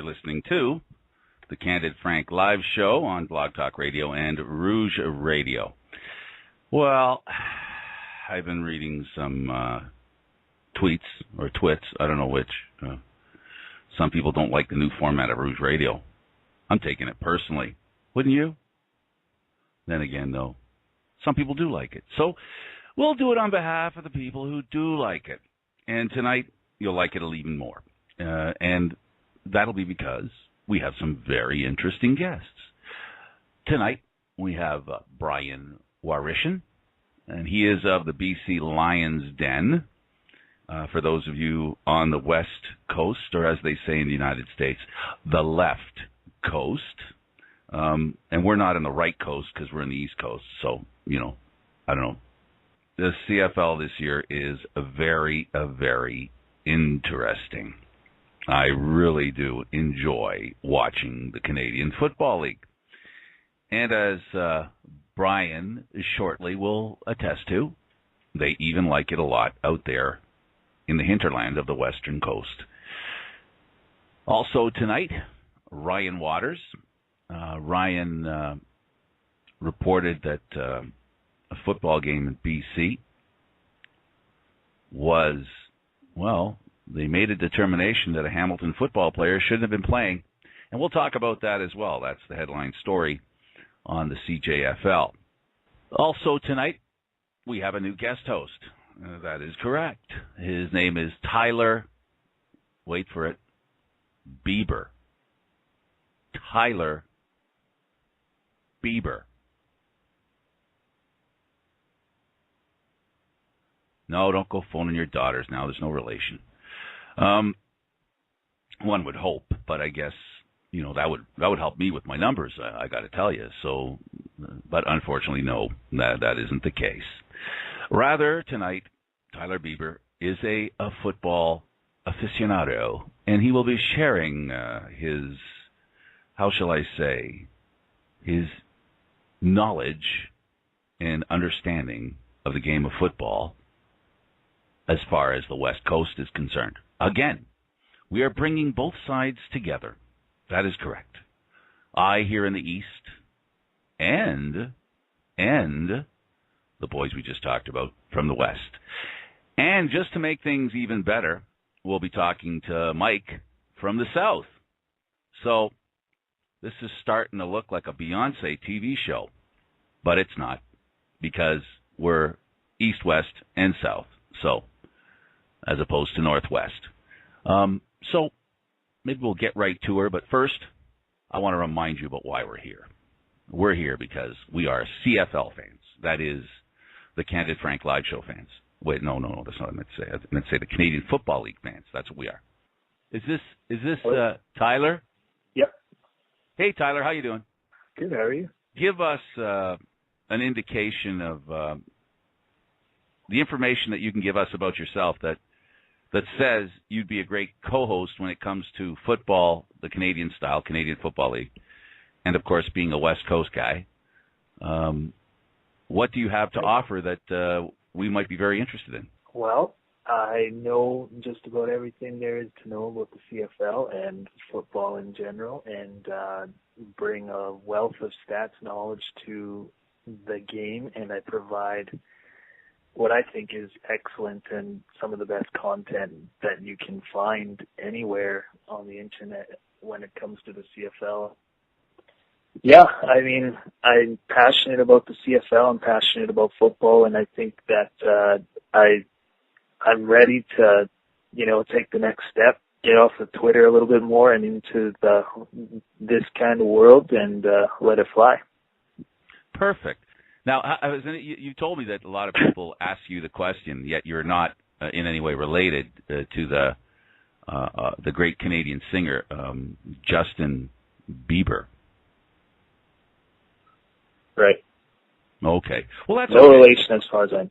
listening to the Candid Frank live show on Blog Talk Radio and Rouge Radio. Well, I've been reading some tweets or twits, I don't know which. Some people don't like the new format of Rouge Radio. I'm taking it personally. Wouldn't you? Then again, though, some people do like it. So we'll do it on behalf of the people who do like it. And tonight, you'll like it even more. And that'll be because we have some very interesting guests. Tonight, we have Brian Wawryshyn, and he is of the BC Lions Den. For those of you on the West Coast, or as they say in the United States, the left coast. And we're not on the right coast because we're in the East Coast. So, I don't know. The CFL this year is very interesting. I really do enjoy watching the Canadian Football League. And as Brian shortly will attest to, they even like it a lot out there in the hinterland of the Western Coast. Also tonight, Ryan Waters. Ryan reported that a football game in BC was, they made a determination that a Hamilton football player shouldn't have been playing. And we'll talk about that as well. That's the headline story on the CJFL. Also tonight, we have a new guest host. That is correct. His name is Tyler, wait for it, Bieber. Tyler Bieber. No, don't go phoning your daughters now. There's no relation. One would hope, but I guess that would help me with my numbers. I got to tell you. So, but unfortunately, no, that isn't the case. Rather, tonight, Tyler Bieber is a football aficionado, and he will be sharing his, how shall I say, his knowledge and understanding of the game of football as far as the West Coast is concerned. Again, we are bringing both sides together. That is correct. I here in the East and the boys we just talked about from the West. And just to make things even better, we'll be talking to Mike from the South. So this is starting to look like a Beyonce TV show, but it's not, because we're East, West, and South. So, as opposed to Northwest. So maybe we'll get right to her, but first, I want to remind you about why we're here. We're here because we are CFL fans. That is, the Candid Frank Live Show fans. Wait, no, that's not what I meant to say. I meant to say the Canadian Football League fans. That's what we are. Is this Tyler? Yep. Hey, Tyler, how you doing? Good, how are you? Give us an indication of the information that you can give us about yourself that says you'd be a great co-host when it comes to football, the Canadian style, Canadian Football League, and, of course, being a West Coast guy. What do you have to offer that we might be very interested in? Well, I know just about everything there is to know about the CFL and football in general, and bring a wealth of stats knowledge to the game, and I provide what I think is excellent and some of the best content that you can find anywhere on the internet when it comes to the CFL. Yeah, I mean, I'm passionate about the CFL. I'm passionate about football, and I think that I'm ready to, take the next step, get off of Twitter a little bit more and into this kind of world and let it fly. Perfect. Now, you told me that a lot of people ask you the question, yet you're not in any way related to the great Canadian singer Justin Bieber. Right. Okay. Well, that's no relation as far as I know.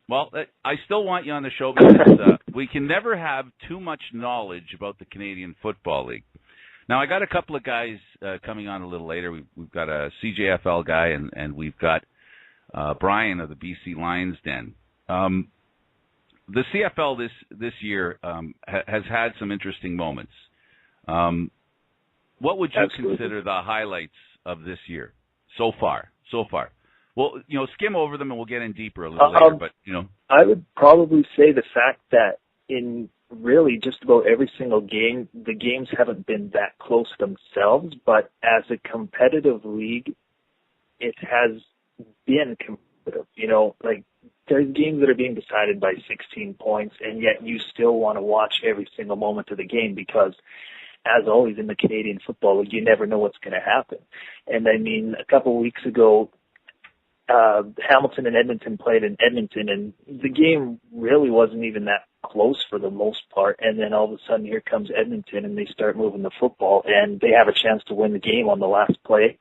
Well, I still want you on the show because we can never have too much knowledge about the Canadian Football League. Now, I got a couple of guys coming on a little later. We've got a CJFL guy, and we've got Brian of the BC Lions Den. The CFL this year has had some interesting moments. What would you Absolutely. consider the highlights of this year so far? Well, skim over them and we'll get in deeper a little later, but, I would probably say the fact that in really just about every single game, the games haven't been that close themselves, but as a competitive league, it has been competitive. There's games that are being decided by 16 points, and yet you still want to watch every single moment of the game because, as always in the Canadian Football League, you never know what's going to happen. And I mean, a couple of weeks ago, Hamilton and Edmonton played in Edmonton, and the game really wasn't even that close for the most part. And then all of a sudden, here comes Edmonton, and they start moving the football, and they have a chance to win the game on the last play,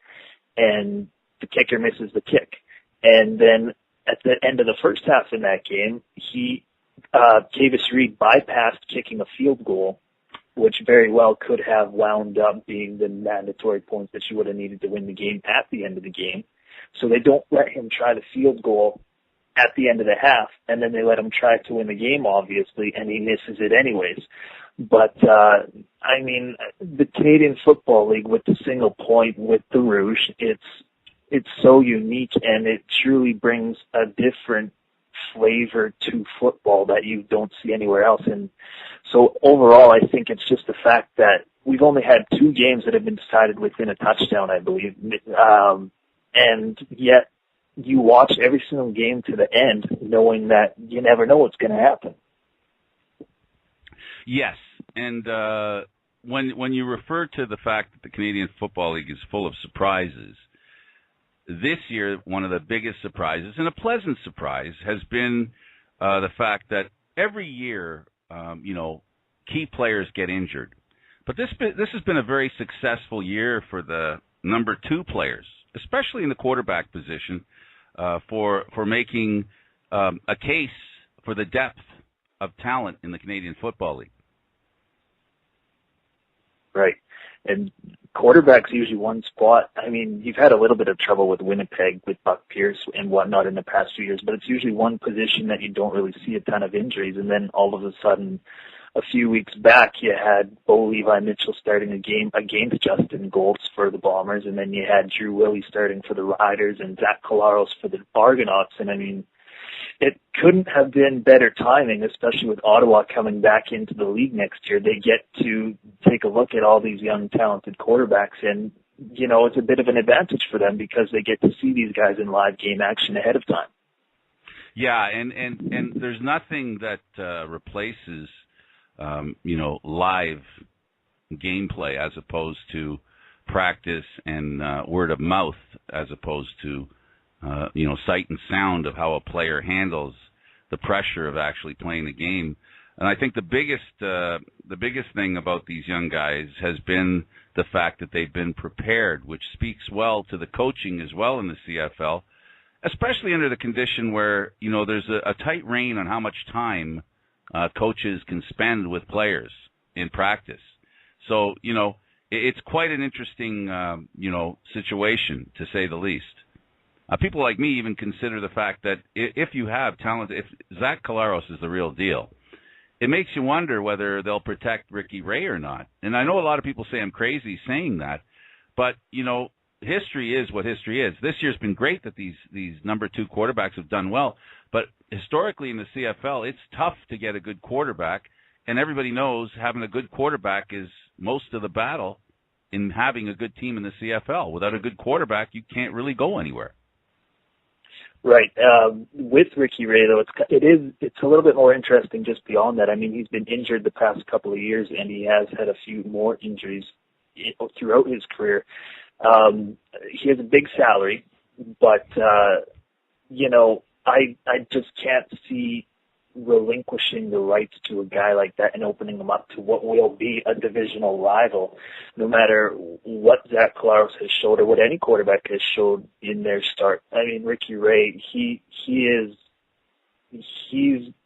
and the kicker misses the kick. And then at the end of the first half in that game, Davis Reed bypassed kicking a field goal, which very well could have wound up being the mandatory points that you would have needed to win the game at the end of the game. So they don't let him try the field goal at the end of the half, and then they let him try to win the game, obviously, and he misses it anyways. But, the Canadian Football League with the single point, with the Rouge, it's so unique, and it truly brings a different flavor to football that you don't see anywhere else. And so overall, I think it's just the fact that we've only had 2 games that have been decided within a touchdown, I believe. And yet you watch every single game to the end knowing that you never know what's going to happen. Yes. And when you refer to the fact that the Canadian Football League is full of surprises, this year, one of the biggest surprises, and a pleasant surprise, has been the fact that every year, key players get injured. But this has been a very successful year for the number 2 players, especially in the quarterback position, for making a case for the depth of talent in the Canadian Football League. Right. And quarterback's usually one spot. I mean, you've had a little bit of trouble with Winnipeg, with Buck Pierce and whatnot in the past few years, but it's usually one position that you don't really see a ton of injuries. And then all of a sudden, a few weeks back, you had Bo Levi Mitchell starting a game against Justin Goltz for the Bombers, and then you had Drew Willie starting for the Riders and Zach Collaros for the Argonauts. And I mean, it couldn't have been better timing, especially with Ottawa coming back into the league next year. They get to take a look at all these young, talented quarterbacks, and, it's a bit of an advantage for them because they get to see these guys in live game action ahead of time. Yeah, and there's nothing that replaces, live gameplay as opposed to practice and word of mouth as opposed to sight and sound of how a player handles the pressure of actually playing the game. And I think the biggest thing about these young guys has been the fact that they've been prepared, which speaks well to the coaching as well in the CFL, especially under the condition where, there's a tight rein on how much time coaches can spend with players in practice. So, it's quite an interesting, situation, to say the least. People like me even consider the fact that if you have talent, if Zach Collaros is the real deal, it makes you wonder whether they'll protect Ricky Ray or not. And I know a lot of people say I'm crazy saying that, but, history is what history is. This year's been great that these number 2 quarterbacks have done well, but historically in the CFL, it's tough to get a good quarterback, and everybody knows having a good quarterback is most of the battle in having a good team in the CFL. Without a good quarterback, you can't really go anywhere. Right. With Ricky Ray, though, it's a little bit more interesting just beyond that. I mean, he's been injured the past couple of years, and he has had a few more injuries throughout his career. He has a big salary, but, I just can't see relinquishing the rights to a guy like that and opening him up to what will be a divisional rival, no matter what Zach Collaros has showed or what any quarterback has showed in their start. I mean, Ricky Ray, he's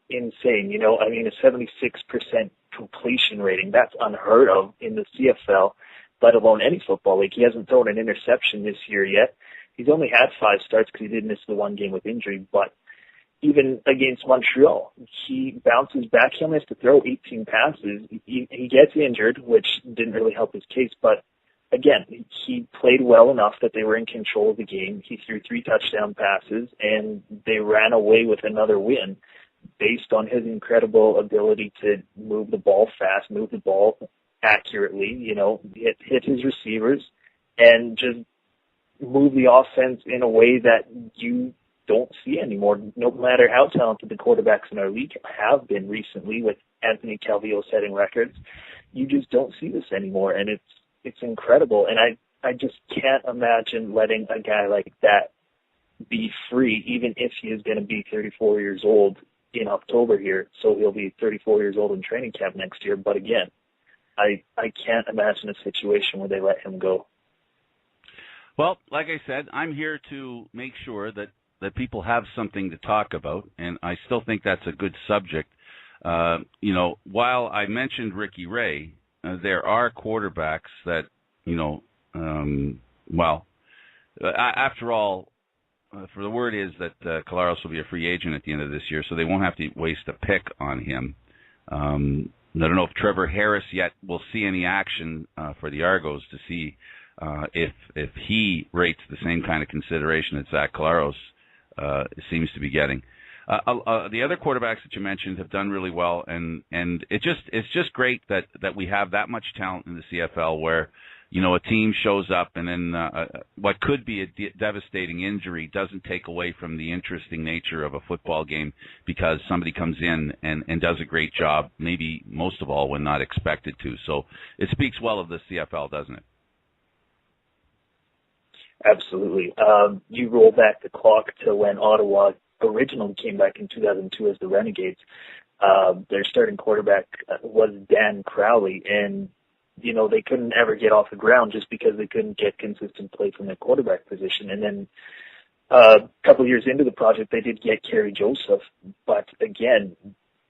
insane. A 76% completion rating, that's unheard of in the CFL, let alone any football league. He hasn't thrown an interception this year yet. He's only had 5 starts because he did miss the one game with injury, but even against Montreal, he bounces back. He only has to throw 18 passes. He gets injured, which didn't really help his case, but again, he played well enough that they were in control of the game. He threw 3 touchdown passes, and they ran away with another win based on his incredible ability to move the ball fast, move the ball accurately, hit his receivers, and just move the offense in a way that you don't see anymore. No matter how talented the quarterbacks in our league have been recently, with Anthony Calvillo setting records, you just don't see this anymore, and it's incredible. And I just can't imagine letting a guy like that be free, even if he is going to be 34 years old in October here. So he'll be 34 years old in training camp next year. But again, I can't imagine a situation where they let him go. Well, like I said, I'm here to make sure that people have something to talk about, and I still think that's a good subject. While I mentioned Ricky Ray, there are quarterbacks that, after all, for the word is that Collaros will be a free agent at the end of this year, so they won't have to waste a pick on him. I don't know if Trevor Harris yet will see any action for the Argos to see if he rates the same kind of consideration that Zach Collaros seems to be getting. The other quarterbacks that you mentioned have done really well, and it's just great that we have that much talent in the CFL where, a team shows up and then what could be a devastating injury doesn't take away from the interesting nature of a football game because somebody comes in and does a great job, maybe most of all when not expected to. So it speaks well of the CFL, doesn't it? Absolutely. You roll back the clock to when Ottawa originally came back in 2002 as the Renegades. Their starting quarterback was Dan Crowley, and they couldn't ever get off the ground just because they couldn't get consistent play from their quarterback position. And then a couple of years into the project, they did get Kerry Joseph, but again,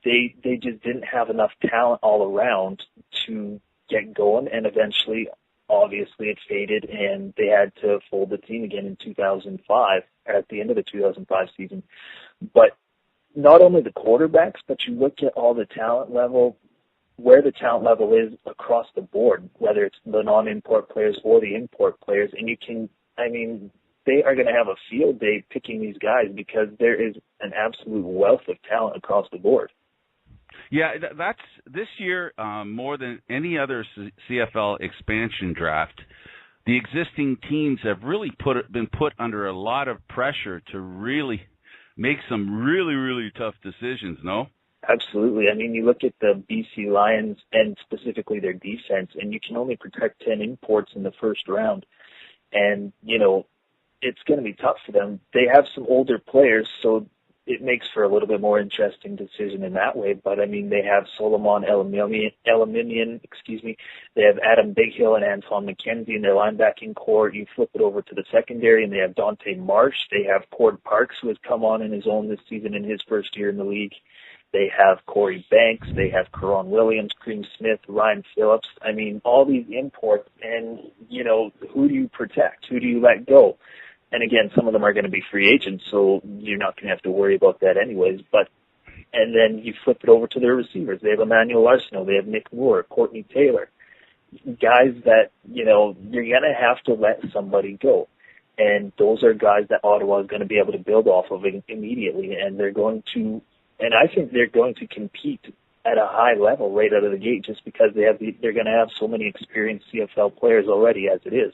they just didn't have enough talent all around to get going, and eventually, obviously, it faded, and they had to fold the team again in 2005, at the end of the 2005 season. But not only the quarterbacks, but you look at all the talent level, where the talent level is across the board, whether it's the non-import players or the import players, and they are going to have a field day picking these guys because there is an absolute wealth of talent across the board. Yeah, that's this year more than any other CFL expansion draft. The existing teams have really been put under a lot of pressure to really make some really, really tough decisions, no? Absolutely. You look at the BC Lions and specifically their defense, and you can only protect 10 imports in the first round. And, it's going to be tough for them. They have some older players, so it makes for a little bit more interesting decision in that way. But, they have Solomon Elimimian, they have Adam Bighill and Anton McKenzie in their linebacking core. You flip it over to the secondary, and they have Dante Marsh. They have Cord Parks, who has come on in his own this season in his first year in the league. They have Corey Banks. They have Karon Williams, Cream Smith, Ryan Phillips. All these imports, and, who do you protect? Who do you let go? And again, some of them are going to be free agents, so you're not going to have to worry about that anyways. And then you flip it over to their receivers. They have Emmanuel Arsenault. They have Nick Moore, Courtney Taylor. Guys that, you're going to have to let somebody go. And those are guys that Ottawa is going to be able to build off of immediately. And I think they're going to compete at a high level right out of the gate just because they're going to have so many experienced CFL players already as it is.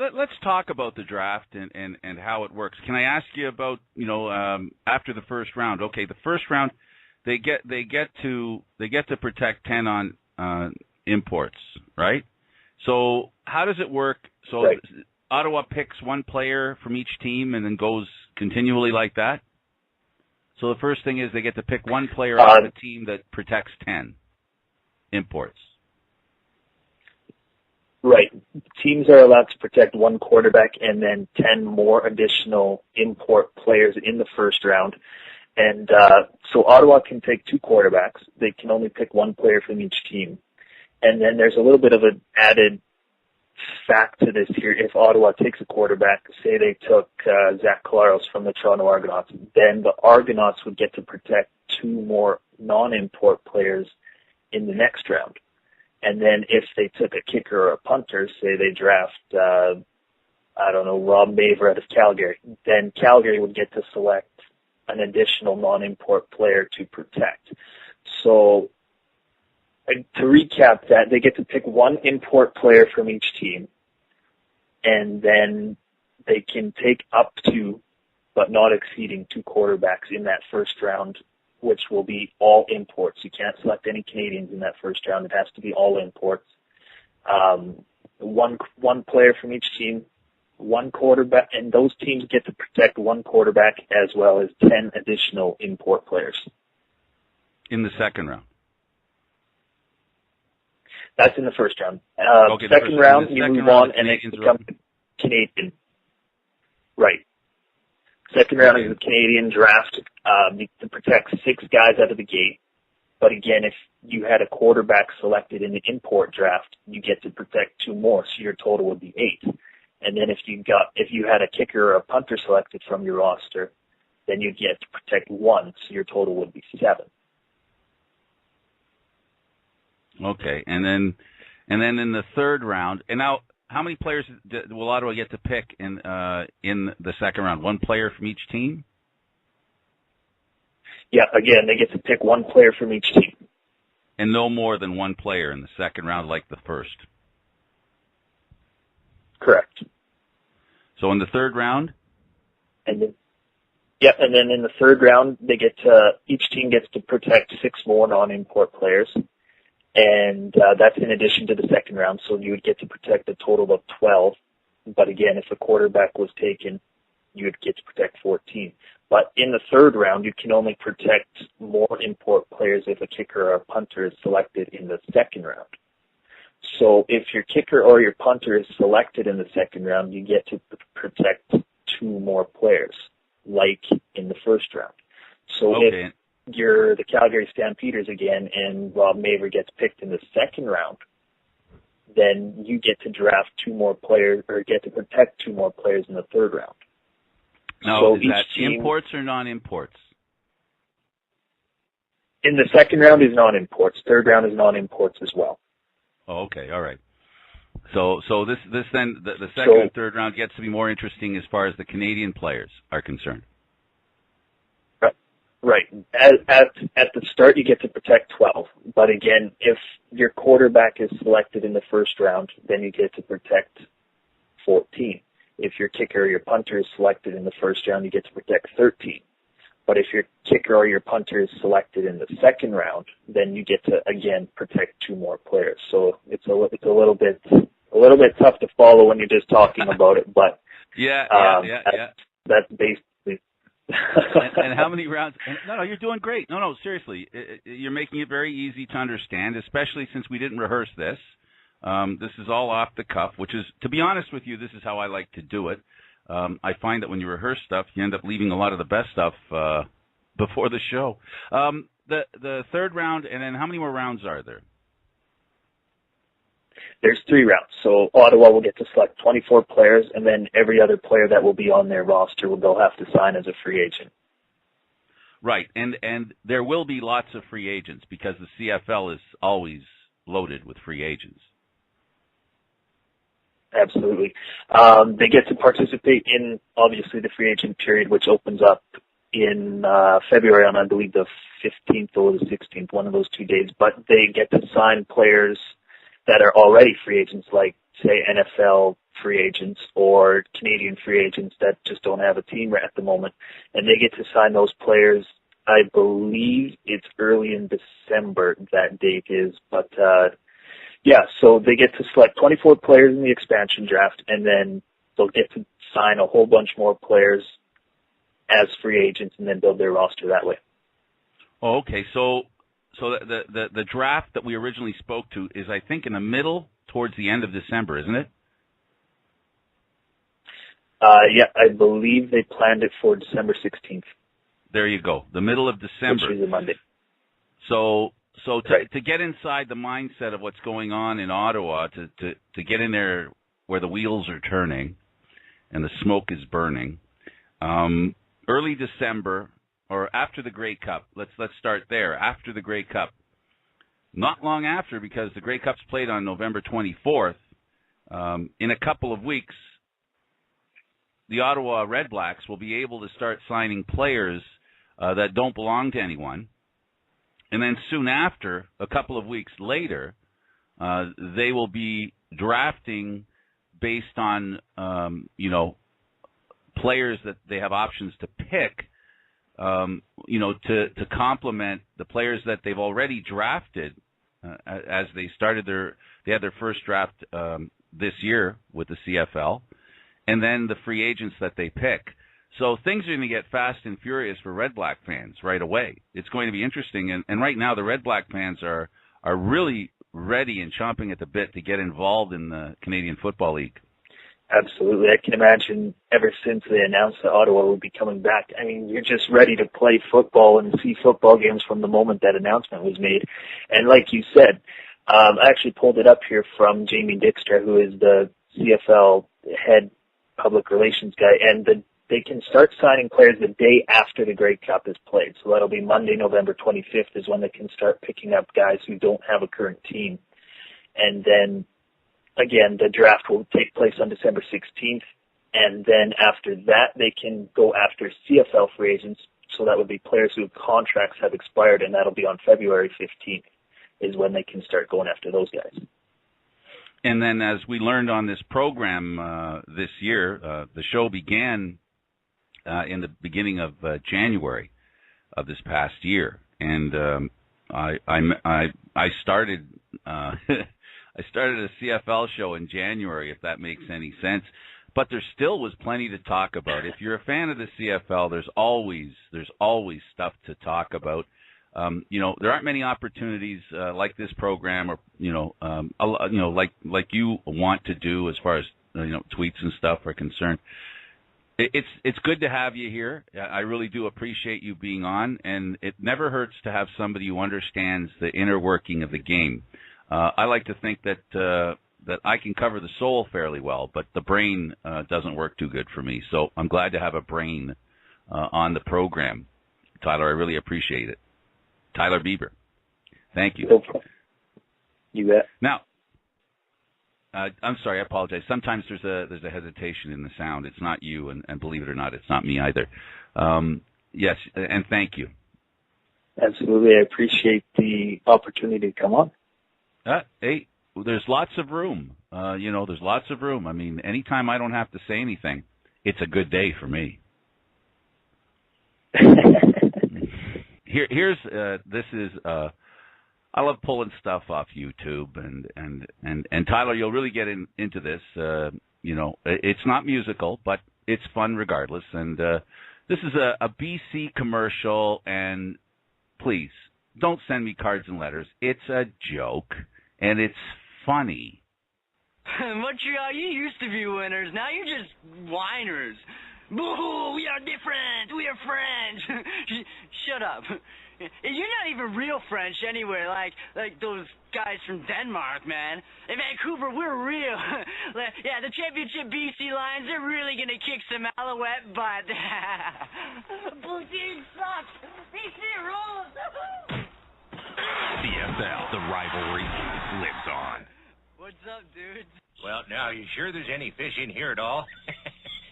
Let's talk about the draft and how it works. Can I ask you about, after the first round? Okay, the first round, they get to protect 10 on imports, right? So how does it work? So right. Ottawa picks one player from each team and then goes continually like that? So the first thing is they get to pick one player on the team that protects 10 imports. Right. Teams are allowed to protect one quarterback and then 10 more additional import players in the first round. And so Ottawa can take 2 quarterbacks. They can only pick one player from each team. And then there's a little bit of an added fact to this here. If Ottawa takes a quarterback, say they took Zach Collaros from the Toronto Argonauts, then the Argonauts would get to protect 2 more non-import players in the next round. And then if they took a kicker or a punter, say they draft, Rob Maver out of Calgary, then Calgary would get to select an additional non-import player to protect. So to recap that, they get to pick one import player from each team, and then they can take up to, but not exceeding, 2 quarterbacks in that first round, which will be all imports. You can't select any Canadians in that first round. It has to be all imports. One player from each team, 1 quarterback, and those teams get to protect 1 quarterback as well as 10 additional import players. In the second round? That's in the first round. Second first round, the you second move round, on and it becomes Canadian. Right. Second round is the Canadian draft. You can protect 6 guys out of the gate. But again, if you had a quarterback selected in the import draft, you get to protect 2 more, so your total would be 8. And then if you had a kicker or a punter selected from your roster, then you'd get to protect 1, so your total would be 7. Okay, and then in the third round, and now how many players will Ottawa get to pick in the second round? 1 player from each team? Yeah, again, they get to pick 1 player from each team. And no more than 1 player in the second round like the first? Correct. So in the third round? And then in the third round, each team gets to protect 6 more non-import players. And that's in addition to the second round, so you would get to protect a total of 12. But again, if a quarterback was taken, you would get to protect 14. But in the third round, you can only protect more import players if a kicker or a punter is selected in the second round. So if your kicker or your punter is selected in the second round, you get to protect 2 more players, like in the first round. So if you're the Calgary Stampeders again and Rob Maver gets picked in the second round, then you get to draft 2 more players, or get to protect 2 more players in the third round. Now, so is that imports or non-imports? In the second round is non-imports. Third round is non-imports as well. Oh, okay, all right. So this then the second and third round gets to be more interesting as far as the Canadian players are concerned. Right. At the start, you get to protect 12. But again, if your quarterback is selected in the first round, then you get to protect 14. If your kicker or your punter is selected in the first round, you get to protect 13. But if your kicker or your punter is selected in the second round, then you get to again protect 2 more players. So it's a little bit tough to follow when you're just talking about it. But that's basically. and how many rounds? No, you're doing great. No, seriously, you're making it very easy to understand, especially since we didn't rehearse this. This is all off the cuff, which is, to be honest with you, this is how I like to do it. I find that when you rehearse stuff, you end up leaving a lot of the best stuff before the show. The third round, and then how many more rounds are there? There's 3 rounds. So Ottawa will get to select 24 players, and then every other player that will be on their roster they'll have to sign as a free agent. Right, and there will be lots of free agents because the CFL is always loaded with free agents. Absolutely. They get to participate in, obviously, the free agent period, which opens up in February on, I believe, the 15th or the 16th, one of those 2 days. But they get to sign players that are already free agents, like, say, NFL free agents or Canadian free agents that just don't have a team at the moment. And they get to sign those players. I believe it's early in December, that date is. But, so they get to select 24 players in the expansion draft, and then they'll get to sign a whole bunch more players as free agents and then build their roster that way. Oh, okay. So the draft that we originally spoke to is, I think, in the middle towards the end of December, isn't it? I believe they planned it for December 16th. There you go, the middle of December. Which is a Monday. So to get inside the mindset of what's going on in Ottawa, to get in there where the wheels are turning and the smoke is burning, early December or after the Grey Cup, let's start there. After the Grey Cup, not long after, because the Grey Cup's played on November 24th, in a couple of weeks, the Ottawa Red Blacks will be able to start signing players that don't belong to anyone. And then soon after, a couple of weeks later, they will be drafting based on, players that they have options to pick, to complement the players that they've already drafted as they had their first draft this year with the CFL, and then the free agents that they pick. So things are going to get fast and furious for Red Black fans right away. It's going to be interesting, and right now the Red Black fans are really ready and chomping at the bit to get involved in the Canadian Football League. Absolutely. I can imagine ever since they announced that Ottawa would be coming back, I mean, you're just ready to play football and see football games from the moment that announcement was made. And like you said, I actually pulled it up here from Jamie Dickster, who is the CFL head public relations guy, and they can start signing players the day after the Grey Cup is played. So that'll be Monday, November 25th is when they can start picking up guys who don't have a current team. And then, again, the draft will take place on December 16th. And then after that, they can go after CFL free agents. So that would be players whose contracts have expired, and that'll be on February 15th is when they can start going after those guys. And then, as we learned on this program this year, the show began in the beginning of January of this past year, and I started I started a CFL show in January, if that makes any sense. But there still was plenty to talk about. If you're a fan of the CFL, there's always stuff to talk about. There aren't many opportunities like this program, or like you want to do as far as tweets and stuff are concerned. It's good to have you here. I really do appreciate you being on, and it never hurts to have somebody who understands the inner working of the game. I like to think that I can cover the soul fairly well, but the brain doesn't work too good for me. So I'm glad to have a brain on the program. Tyler, I really appreciate it. Tyler Bieber, thank you. No problem. You bet. Now, I'm sorry, I apologize. Sometimes there's a hesitation in the sound. It's not you, and believe it or not, it's not me either. Yes, and thank you. Absolutely, I appreciate the opportunity to come on. Hey, there's lots of room. There's lots of room. I mean, anytime I don't have to say anything, it's a good day for me. I love pulling stuff off YouTube, and Tyler, you'll really get into this. It's not musical, but it's fun regardless. And this is a BC commercial, and please don't send me cards and letters. It's a joke, and it's funny. Montreal, you used to be winners. Now you're just whiners. Boo! We are different. We are French. Shut up. You're not even real French anyway, like those guys from Denmark, man. In Vancouver, we're real. Yeah, the championship BC Lions, they're really gonna kick some Alouette butt. Blue team sucks. BC rules. CFL, the rivalry lives on. What's up, dude? Well, now, you sure there's any fish in here at all?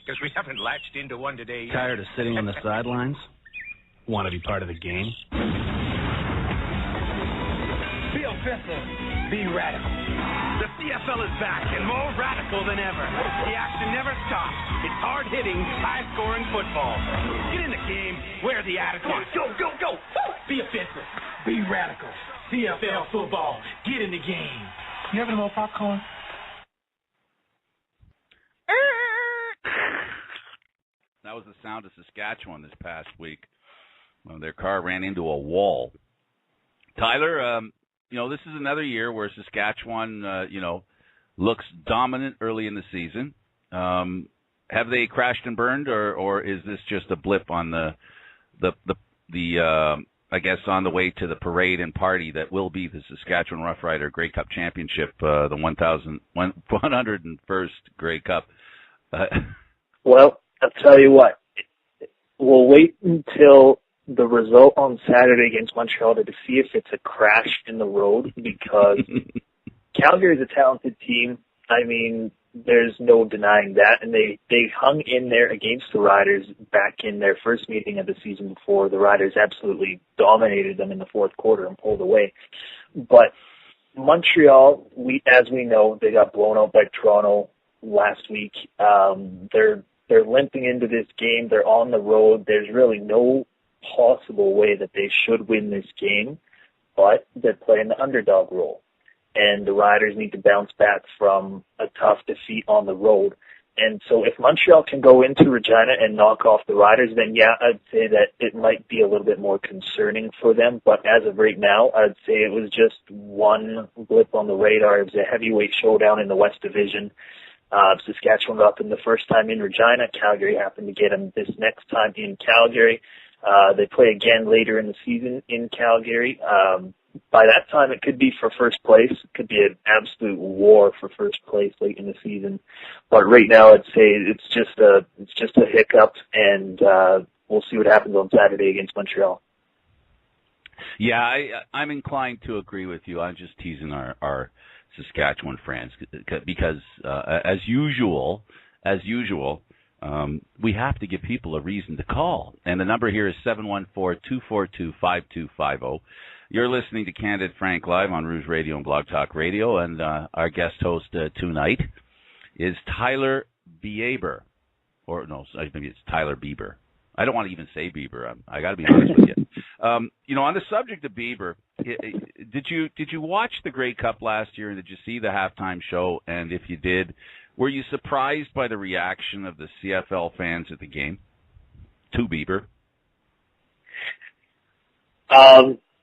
Because we haven't latched into one today. Tired of sitting on the sidelines? Want to be part of the game? Be offensive. Be radical. The CFL is back and more radical than ever. The action never stops. It's hard-hitting, high-scoring football. Get in the game. Wear the attitude. Go, go, go. Be offensive. Be radical. CFL football. Get in the game. You having more popcorn? That was the sound of Saskatchewan this past week. Their car ran into a wall. Tyler, this is another year where Saskatchewan, looks dominant early in the season. Have they crashed and burned, or is this just a blip on I guess on the way to the parade and party that will be the Saskatchewan Roughrider Grey Cup Championship, the 101st Grey Cup? Well, I'll tell you what. We'll wait until the result on Saturday against Montreal to see if it's a crash in the road, because Calgary is a talented team. I mean, there's no denying that, and they hung in there against the Riders back in their first meeting of the season before. The Riders absolutely dominated them in the fourth quarter and pulled away. But Montreal, as we know, they got blown out by Toronto last week. They're limping into this game. They're on the road. There's really no possible way that they should win this game, but they're playing the underdog role. And the Riders need to bounce back from a tough defeat on the road. And so if Montreal can go into Regina and knock off the Riders, then yeah, I'd say that it might be a little bit more concerning for them. But as of right now, I'd say it was just one blip on the radar. It was a heavyweight showdown in the West Division. Saskatchewan got them the first time in Regina. Calgary happened to get them this next time in Calgary. They play again later in the season in Calgary. By that time, it could be for first place. It could be an absolute war for first place late in the season. But right now, I'd say it's just a hiccup, and we'll see what happens on Saturday against Montreal. Yeah, I'm inclined to agree with you. I'm just teasing our Saskatchewan friends because, as usual, we have to give people a reason to call. And the number here is 714-242-5250. You're listening to Candid Frank Live on Rouge Radio and Blog Talk Radio, and our guest host tonight is Tyler Bieber. Or no, maybe it's Tyler Bieber. I don't want to even say Bieber. I got to be honest with you. On the subject of Bieber, did you watch the Grey Cup last year, and did you see the halftime show? And if you did, were you surprised by the reaction of the CFL fans at the game to Bieber?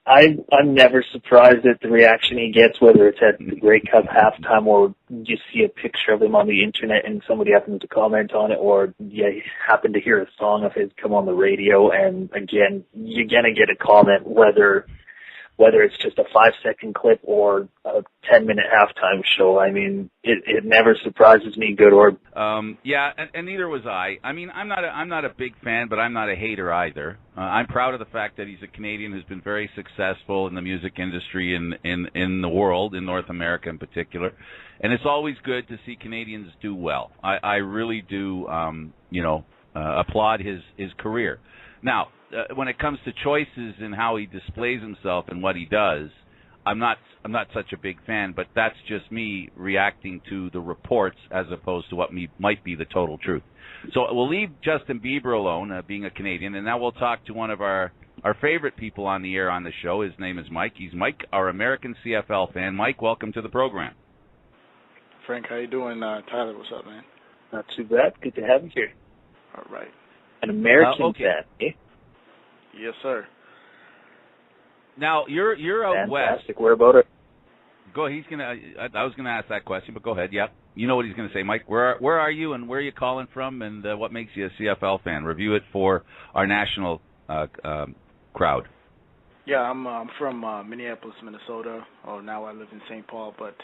I'm never surprised at the reaction he gets, whether it's at the Grey Cup halftime or you see a picture of him on the internet and somebody happens to comment on it, or you happen to hear a song of his come on the radio, and again, you're going to get a comment, whether it's just a 5-second clip or a 10-minute halftime show. I mean, it never surprises me, good or yeah, and neither was I. I mean, I'm not a big fan, but I'm not a hater either. I'm proud of the fact that he's a Canadian who's been very successful in the music industry in the world, in North America in particular. And it's always good to see Canadians do well. I really do, applaud his career. Now, when it comes to choices and how he displays himself and what he does, I'm not such a big fan, but that's just me reacting to the reports as opposed to what might be the total truth. So we'll leave Justin Bieber alone, being a Canadian, and now we'll talk to one of our favorite people on the air on the show. His name is Mike. He's Mike, our American CFL fan. Mike, welcome to the program. Frank, how you doing? Tyler, what's up, man? not too bad. Good to have you here. All right. An American fan, eh? Yes, sir. Now you're out west. Fantastic. Where about it? Go. I was gonna ask that question, but go ahead. Yep. You know what he's gonna say, Mike. Where are you, and where are you calling from, and what makes you a CFL fan? Review it for our national crowd. Yeah, I'm from Minneapolis, Minnesota. Oh, now I live in St. Paul, but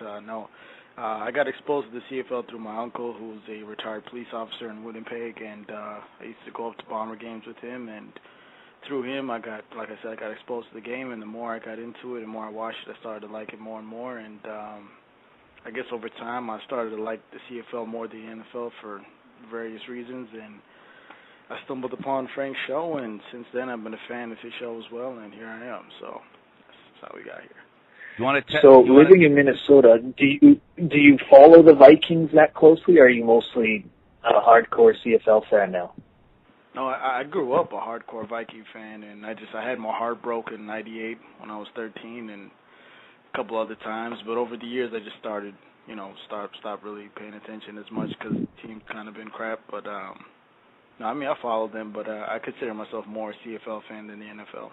I got exposed to the CFL through my uncle, who's a retired police officer in Winnipeg, and I used to go up to Bomber games with him, and through him, I got exposed to the game, and the more I got into it, the more I watched it, I started to like it more and more, and I guess over time, I started to like the CFL more than the NFL for various reasons, and I stumbled upon Frank's show, and since then, I've been a fan of his show as well, and here I am, so that's how we got here. Living in Minnesota, do you follow the Vikings that closely, or are you mostly a hardcore CFL fan now? No, I grew up a hardcore Viking fan, and I had my heart broken in '98 when I was 13, and a couple other times. But over the years, I just started, stop really paying attention as much because the team's kind of been crap. But no, I mean I follow them, but I consider myself more a CFL fan than the NFL.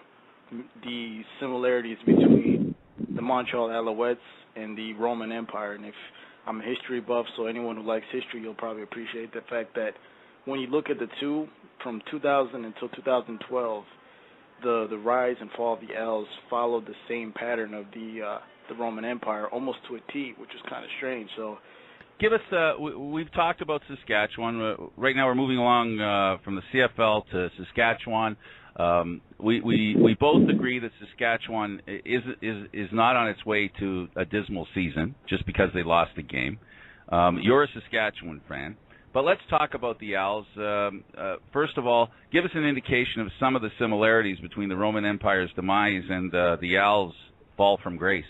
The similarities between the Montreal Alouettes and the Roman Empire, and if I'm a history buff, so anyone who likes history, you'll probably appreciate the fact that when you look at the two, from 2000 until 2012, the rise and fall of the L's followed the same pattern of the Roman Empire, almost to a T, which is kind of strange. So, give us. We've talked about Saskatchewan. Right now, we're moving along from the CFL to Saskatchewan. We both agree that Saskatchewan is not on its way to a dismal season just because they lost the game. You're a Saskatchewan fan, but let's talk about the Als. First of all, give us an indication of some of the similarities between the Roman Empire's demise and the Als' fall from grace.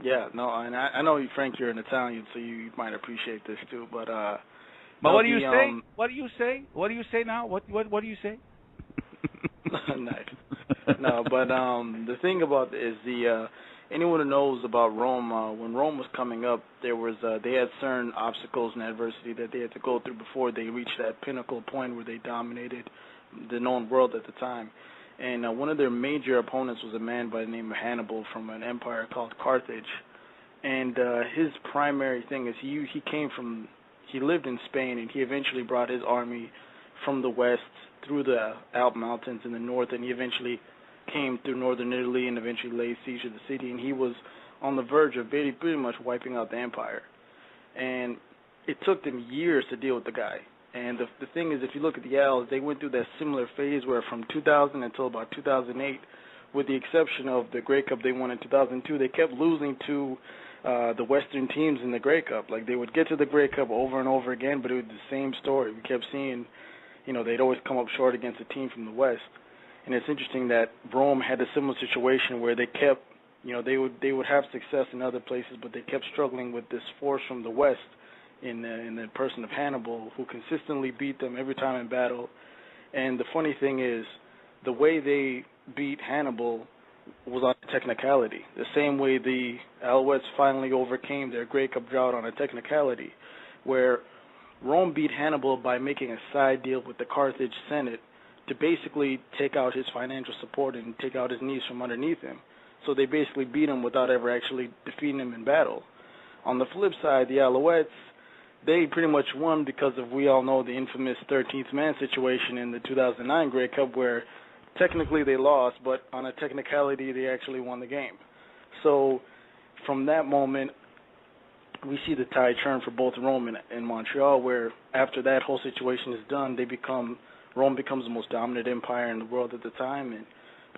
Yeah, no, and I know you, Frank, you're an Italian, so you might appreciate this too. But what do you say? What do you say? What do you say now? What do you say? Nice. No, but the thing about is anyone who knows about Rome, when Rome was coming up, they had certain obstacles and adversity that they had to go through before they reached that pinnacle point where they dominated the known world at the time. And one of their major opponents was a man by the name of Hannibal from an empire called Carthage. And his primary thing is he lived in Spain, and he eventually brought his army from the west through the Alp Mountains in the north, and he eventually came through northern Italy and eventually laid siege to the city, and he was on the verge of pretty much wiping out the empire. And it took them years to deal with the guy. And the thing is, if you look at the Als, they went through that similar phase where from 2000 until about 2008, with the exception of the Grey Cup they won in 2002, they kept losing to the Western teams in the Grey Cup. Like, they would get to the Grey Cup over and over again, but it was the same story. We kept seeing, they'd always come up short against a team from the West. And it's interesting that Rome had a similar situation where they kept, they would have success in other places, but they kept struggling with this force from the West in the person of Hannibal, who consistently beat them every time in battle. And the funny thing is, the way they beat Hannibal was on a technicality, the same way the Alouettes finally overcame their Grey Cup drought on a technicality, where Rome beat Hannibal by making a side deal with the Carthage Senate to basically take out his financial support and take out his knees from underneath him. So they basically beat him without ever actually defeating him in battle. On the flip side, the Alouettes, they pretty much won because of, we all know, the infamous 13th man situation in the 2009 Grey Cup, where technically they lost, but on a technicality they actually won the game. So from that moment, we see the tide turn for both Rome and Montreal, where after that whole situation is done, Rome becomes the most dominant empire in the world at the time, and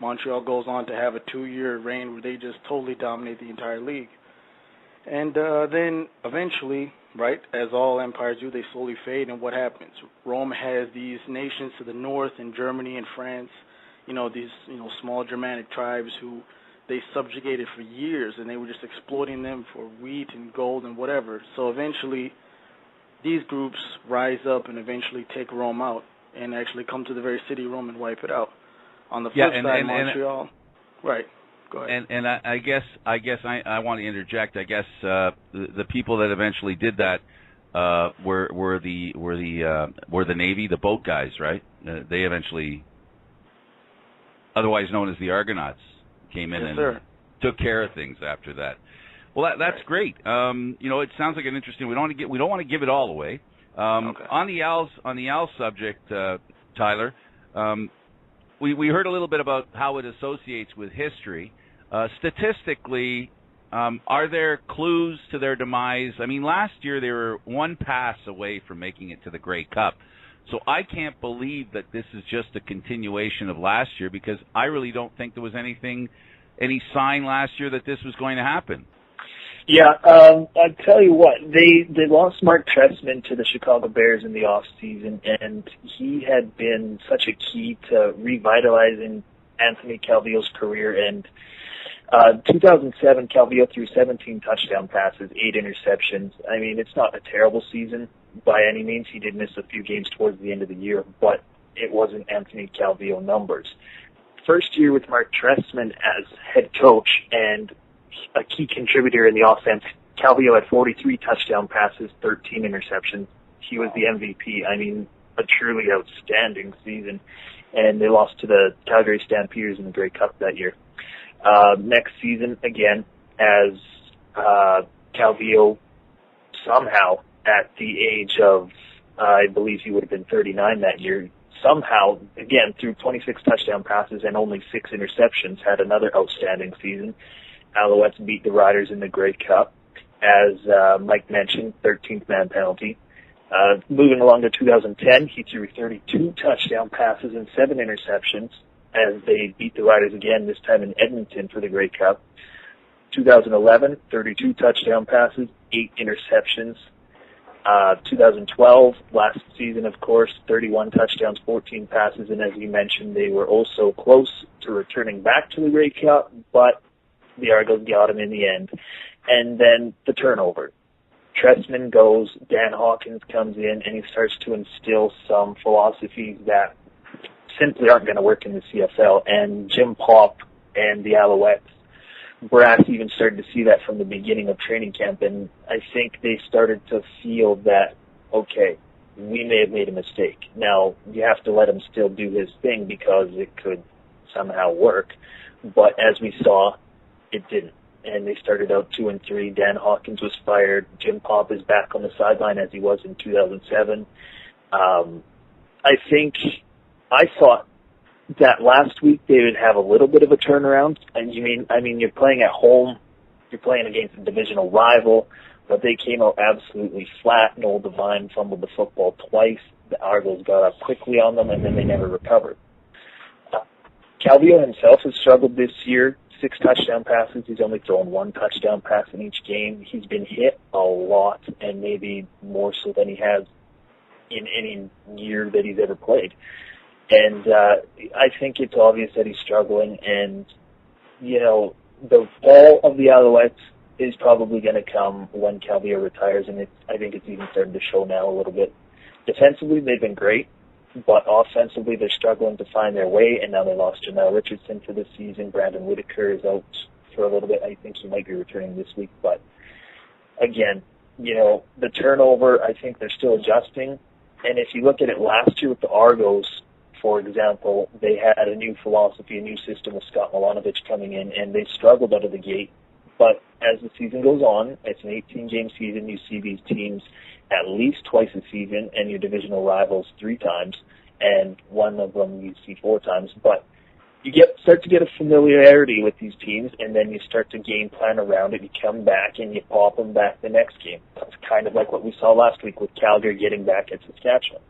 Montreal goes on to have a 2-year reign where they just totally dominate the entire league. And then eventually, right, as all empires do, they slowly fade, and what happens? Rome has these nations to the north in Germany and France, these small Germanic tribes who they subjugated for years, and they were just exploiting them for wheat and gold and whatever. So eventually, these groups rise up and eventually take Rome out and actually come to the very city of Rome and wipe it out. On the flip side, Montreal, right? Go ahead. And I guess I want to interject. I guess the people that eventually did that were the Navy, the boat guys, right? They eventually, otherwise known as the Argonauts, came in and took care of things after that. Well, that's great. It sounds like an interesting. We don't want to give it all away. Okay. On the Als subject, Tyler, we heard a little bit about how it associates with history. Statistically, are there clues to their demise? I mean, last year they were one pass away from making it to the Grey Cup. So I can't believe that this is just a continuation of last year, because I really don't think there was any sign last year that this was going to happen. Yeah, I'll tell you what, they lost Mark Trestman to the Chicago Bears in the off season, and he had been such a key to revitalizing Anthony Calvillo's career. And 2007, Calvillo threw 17 touchdown passes, 8 interceptions. I mean, it's not a terrible season by any means. He did miss a few games towards the end of the year, but it wasn't Anthony Calvillo numbers. First year with Mark Trestman as head coach and a key contributor in the offense, Calvillo had 43 touchdown passes, 13 interceptions. He was the MVP. I mean, a truly outstanding season. And they lost to the Calgary Stampeders in the Grey Cup that year. Next season, again, as Calvillo somehow, at the age of, I believe he would have been 39 that year, somehow, again, threw 26 touchdown passes and only 6 interceptions, had another outstanding season. Alouettes beat the Riders in the Grey Cup. As Mike mentioned, 13th man penalty. Moving along to 2010, he threw 32 touchdown passes and 7 interceptions. as they beat the Riders again, this time in Edmonton for the Grey Cup. 2011, 32 touchdown passes, 8 interceptions. 2012, last season, of course, 31 touchdowns, 14 passes, and as you mentioned, they were also close to returning back to the Grey Cup, but the Argos got them in the end. And then the turnover. Trestman goes, Dan Hawkins comes in, and he starts to instill some philosophies that simply aren't going to work in the CFL. And Jim Popp and the Alouettes brass even started to see that from the beginning of training camp, and I think they started to feel that, okay, we may have made a mistake. Now, you have to let him still do his thing because it could somehow work, but as we saw, it didn't. And they started out 2-3. Dan Hawkins was fired. Jim Popp is back on the sideline as he was in 2007. I thought that last week they would have a little bit of a turnaround. And I mean, you're playing at home, you're playing against a divisional rival, but they came out absolutely flat. Noel Devine fumbled the football twice. The Argos got up quickly on them, and then they never recovered. Calvillo himself has struggled this year. 6 touchdown passes. He's only thrown 1 touchdown pass in each game. He's been hit a lot, and maybe more so than he has in any year that he's ever played. And I think it's obvious that he's struggling, and, you know, the fall of the Alouettes is probably going to come when Calvillo retires, and I think it's even starting to show now a little bit. Defensively, they've been great, but offensively, they're struggling to find their way, and now they lost Janelle Richardson for this season. Brandon Whitaker is out for a little bit. I think he might be returning this week, but again, you know, the turnover, I think they're still adjusting, and if you look at it last year with the Argos, for example, they had a new philosophy, a new system with Scott Milanovic coming in, and they struggled out of the gate. But as the season goes on, it's an 18-game season. You see these teams at least twice a season, and your divisional rivals 3 times, and one of them you see 4 times. But you start to get a familiarity with these teams, and then you start to game plan around it. You come back, and you pop them back the next game. That's kind of like what we saw last week with Calgary getting back at Saskatchewan.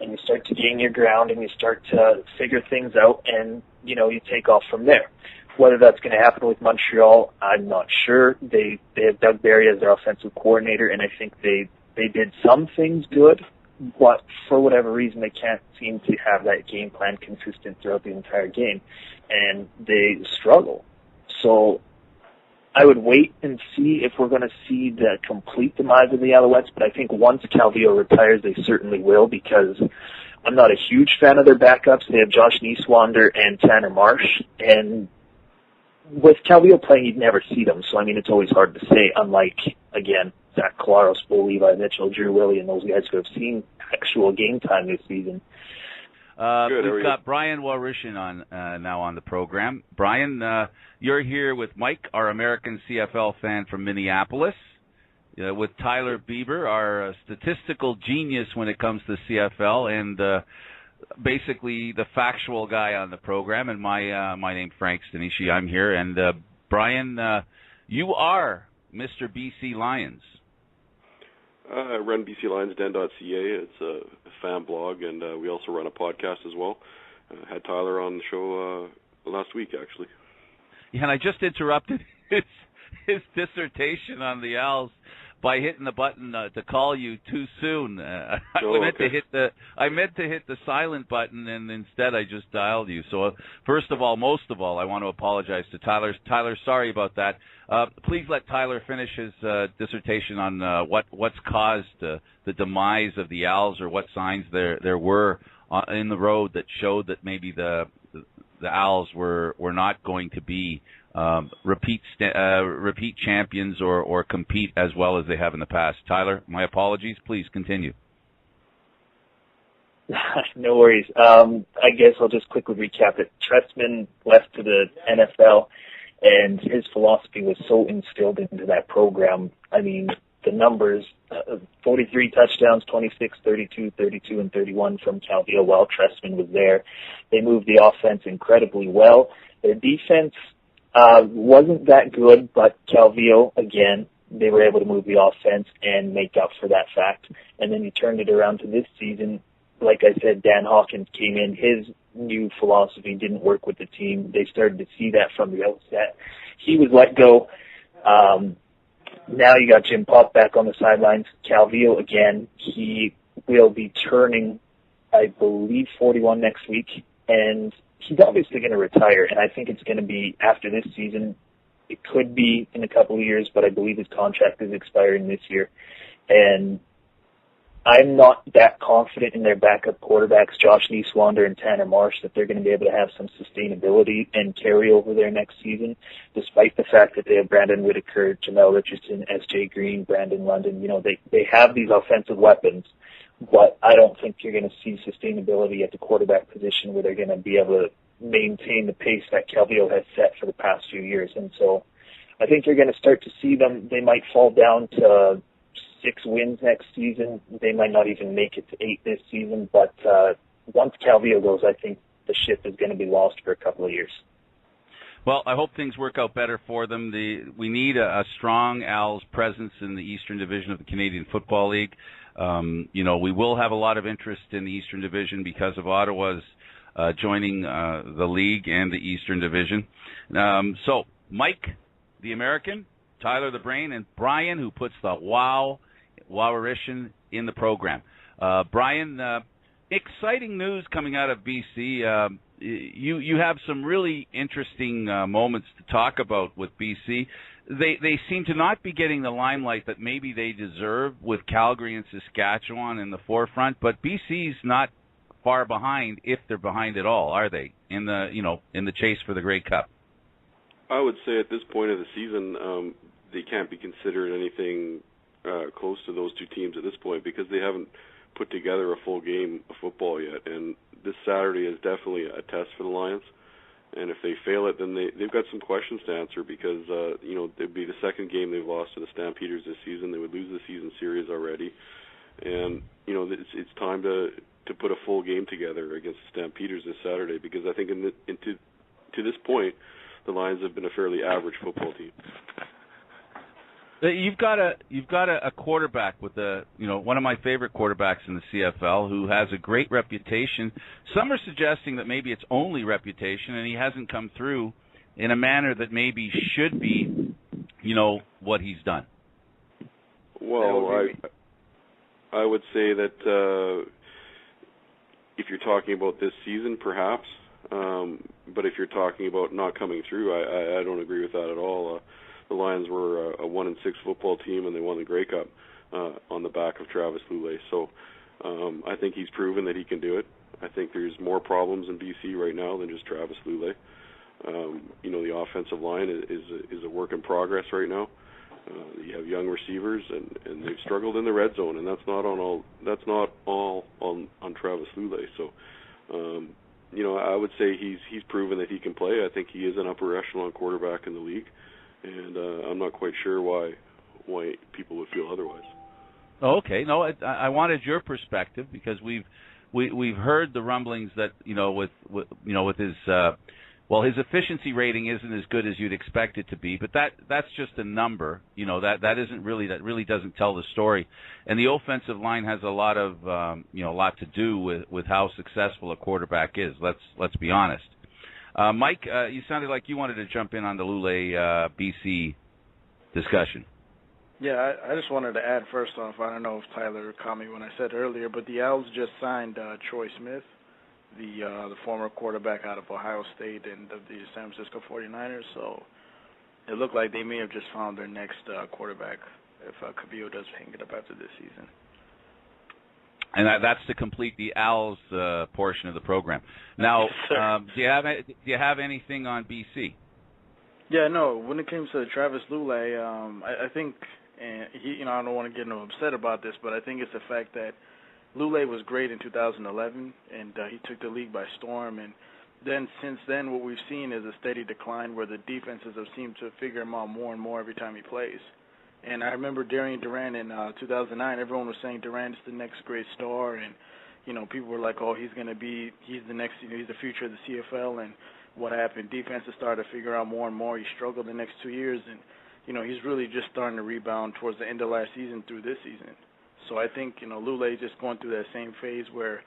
And you start to gain your ground, and you start to figure things out, and, you know, you take off from there. Whether that's going to happen with Montreal, I'm not sure. They have Doug Barry as their offensive coordinator, and I think they did some things good, but for whatever reason, they can't seem to have that game plan consistent throughout the entire game, and they struggle. So I would wait and see if we're going to see the complete demise of the Alouettes, but I think once Calvillo retires, they certainly will, because I'm not a huge fan of their backups. They have Josh Nieswander and Tanner Marsh, and with Calvillo playing, you'd never see them, so I mean, it's always hard to say, unlike, again, Zach Claros, Bo Levi Mitchell, Drew Willie, and those guys who have seen actual game time this season. We've got Brian Wawryshyn on now on the program. Brian, you're here with Mike, our American CFL fan from Minneapolis, with Tyler Bieber, our statistical genius when it comes to CFL, and basically the factual guy on the program. And my name's Frank Stanisci. I'm here, and Brian, you are Mr. BC Lions. I run BCLionsDen.ca. It's a fan blog, and we also run a podcast as well. Had Tyler on the show last week, actually. Yeah, and I just interrupted his dissertation on the Owls by hitting the button to call you too soon. I meant to hit the silent button, and instead I just dialed you. So first of all, most of all, I want to apologize to Tyler. Tyler, sorry about that. Please let Tyler finish his dissertation on what's caused the demise of the Owls, or what signs there were in the road that showed that maybe the Owls were not going to be repeat champions or compete as well as they have in the past. Tyler, my apologies. Please continue. No worries. I guess I'll just quickly recap it. Trestman left to the NFL, and his philosophy was so instilled into that program. I mean, the numbers, 43 touchdowns, 26, 32, 32, and 31 from Calvillo while Trestman was there. They moved the offense incredibly well. Their defense wasn't that good, but Calvillo, again, they were able to move the offense and make up for that fact. And then you turned it around to this season. Like I said, Dan Hawkins came in. His new philosophy didn't work with the team. They started to see that from the outset. He was let go. Now you got Jim Pop back on the sidelines. Calvillo again. He will be turning, I believe, 41 next week, and he's obviously going to retire, and I think it's going to be after this season. It could be in a couple of years, but I believe his contract is expiring this year. And I'm not that confident in their backup quarterbacks, Josh Nieswander and Tanner Marsh, that they're going to be able to have some sustainability and carry over there next season, despite the fact that they have Brandon Whitaker, Jamel Richardson, S.J. Green, Brandon London. You know, they have these offensive weapons, but I don't think you're going to see sustainability at the quarterback position where they're going to be able to maintain the pace that Calvillo has set for the past few years. And so I think you're going to start to see them. They might fall down to 6 wins next season. They might not even make it to 8 this season, but once Calvillo goes, I think the ship is going to be lost for a couple of years. Well, I hope things work out better for them. We need a strong Als presence in the Eastern Division of the Canadian Football League. You know, we will have a lot of interest in the Eastern Division because of Ottawa's joining the league and the Eastern Division. So, Mike, the American, Tyler, the Brain, and Brian, who puts the Wawryshyn in the program. Brian, exciting news coming out of BC. You have some really interesting moments to talk about with BC. They seem to not be getting the limelight that maybe they deserve with Calgary and Saskatchewan in the forefront, but BC's not far behind, if they're behind at all, are they, in the chase for the Grey Cup? I would say at this point of the season, they can't be considered anything close to those two teams at this point because they haven't put together a full game of football yet. And this Saturday is definitely a test for the Lions. And if they fail it, then they've got some questions to answer because, it'd be the second game they've lost to the Stampeders this season. They would lose the season series already. And, it's time to put a full game together against the Stampeders this Saturday because I think to this point, the Lions have been a fairly average football team. You've got a quarterback with one of my favorite quarterbacks in the CFL who has a great reputation. Some are suggesting that maybe it's only reputation and he hasn't come through in a manner that maybe should be, what he's done. Well, I would say that if you're talking about this season, perhaps. But if you're talking about not coming through, I don't agree with that at all. The Lions were a 1-6 football team, and they won the Grey Cup on the back of Travis Lulay. So I think he's proven that he can do it. I think there's more problems in BC right now than just Travis Lulay. The offensive line is a work in progress right now. You have young receivers, and they've struggled in the red zone, and that's not all on Travis Lulay. So. I would say he's proven that he can play. I think he is an upper echelon quarterback in the league, and I'm not quite sure why people would feel otherwise. Okay, no, I wanted your perspective because we've heard the rumblings that with his his efficiency rating isn't as good as you'd expect it to be, but that's just a number. That really doesn't tell the story. And the offensive line has a lot to do with how successful a quarterback is. Let's be honest. Mike, you sounded like you wanted to jump in on the Lulay BC discussion. Yeah, I just wanted to add first off, I don't know if Tyler caught me when I said earlier, but the Owls just signed Troy Smith, the former quarterback out of Ohio State and of the San Francisco 49ers. So it looked like they may have just found their next quarterback if Calvillo does hang it up after this season. And that's to complete the Owls portion of the program. Now, do you have anything on BC? Yeah, no. When it comes to Travis Lulay, I think, and he, I don't want to get him upset about this, but I think it's the fact that Lulay was great in 2011, and he took the league by storm. And then since then, what we've seen is a steady decline where the defenses have seemed to figure him out more and more every time he plays. And I remember Darian Durant in 2009, everyone was saying Durant's the next great star, and people were like, oh, he's the next, he's the future of the CFL. And what happened? Defenses started to figure out more and more. He struggled the next 2 years, and he's really just starting to rebound towards the end of last season through this season. So I think Lulay just going through that same phase where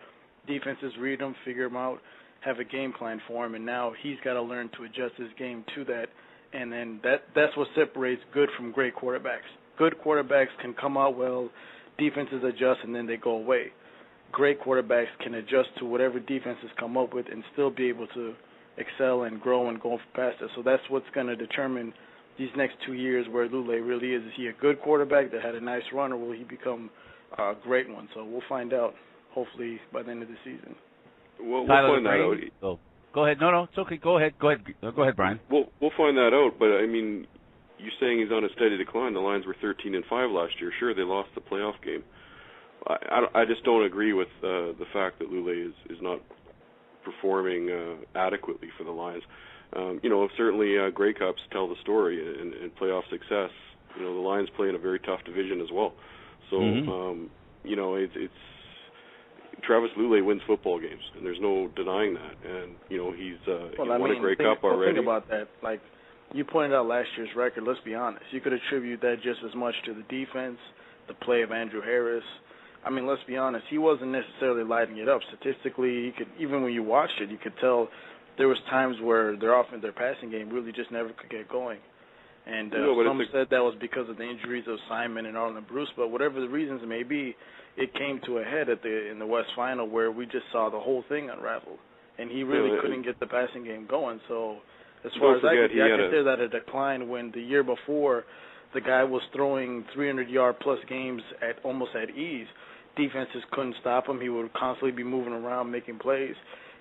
defenses read him, figure him out, have a game plan for him, and now he's got to learn to adjust his game to that. And then that's what separates good from great quarterbacks. Good quarterbacks can come out well, defenses adjust, and then they go away. Great quarterbacks can adjust to whatever defenses come up with and still be able to excel and grow and go past it. So that's what's going to determine these next 2 years where Lulay really is. Is he a good quarterback that had a nice run, or will he become a great one? So we'll find out, hopefully, by the end of the season. We'll Tyler, find that out. Oh, go ahead. No, it's okay. Go ahead, Brian. We'll find that out. But I mean, you're saying he's on a steady decline. The Lions were 13-5 last year. Sure, they lost the playoff game. I just don't agree with the fact that Lulay is not performing adequately for the Lions. Certainly Grey Cups tell the story in playoff success. The Lions play in a very tough division as well. So, it's Travis Lulay wins football games, and there's no denying that. And, he won a Grey Cup already. Think about that. Like, you pointed out last year's record. Let's be honest. You could attribute that just as much to the defense, the play of Andrew Harris. I mean, let's be honest. He wasn't necessarily lighting it up. Statistically, even when you watched it, you could tell there was times where their passing game really just never could get going. And some said that was because of the injuries of Simon and Arlen Bruce, but whatever the reasons may be, it came to a head in the West Final where we just saw the whole thing unravel, and he really couldn't get the passing game going. So as far as I could consider that a decline when the year before the guy was throwing 300-yard-plus games almost at ease. Defenses couldn't stop him. He would constantly be moving around, making plays.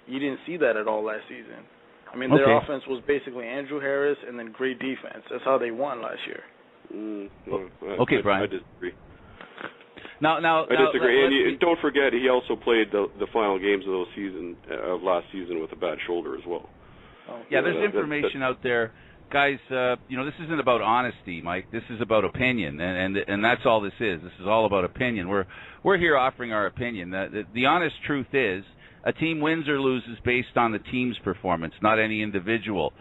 You didn't see that at all last season. I mean, their offense was basically Andrew Harris and then great defense. That's how they won last year. Brian. I disagree. Now, I disagree. And don't forget, he also played the final games of last season with a bad shoulder as well. There's information out there. Guys, this isn't about honesty, Mike. This is about opinion, and that's all this is. This is all about opinion. We're here offering our opinion. The honest truth is, a team wins or loses based on the team's performance, not any individual,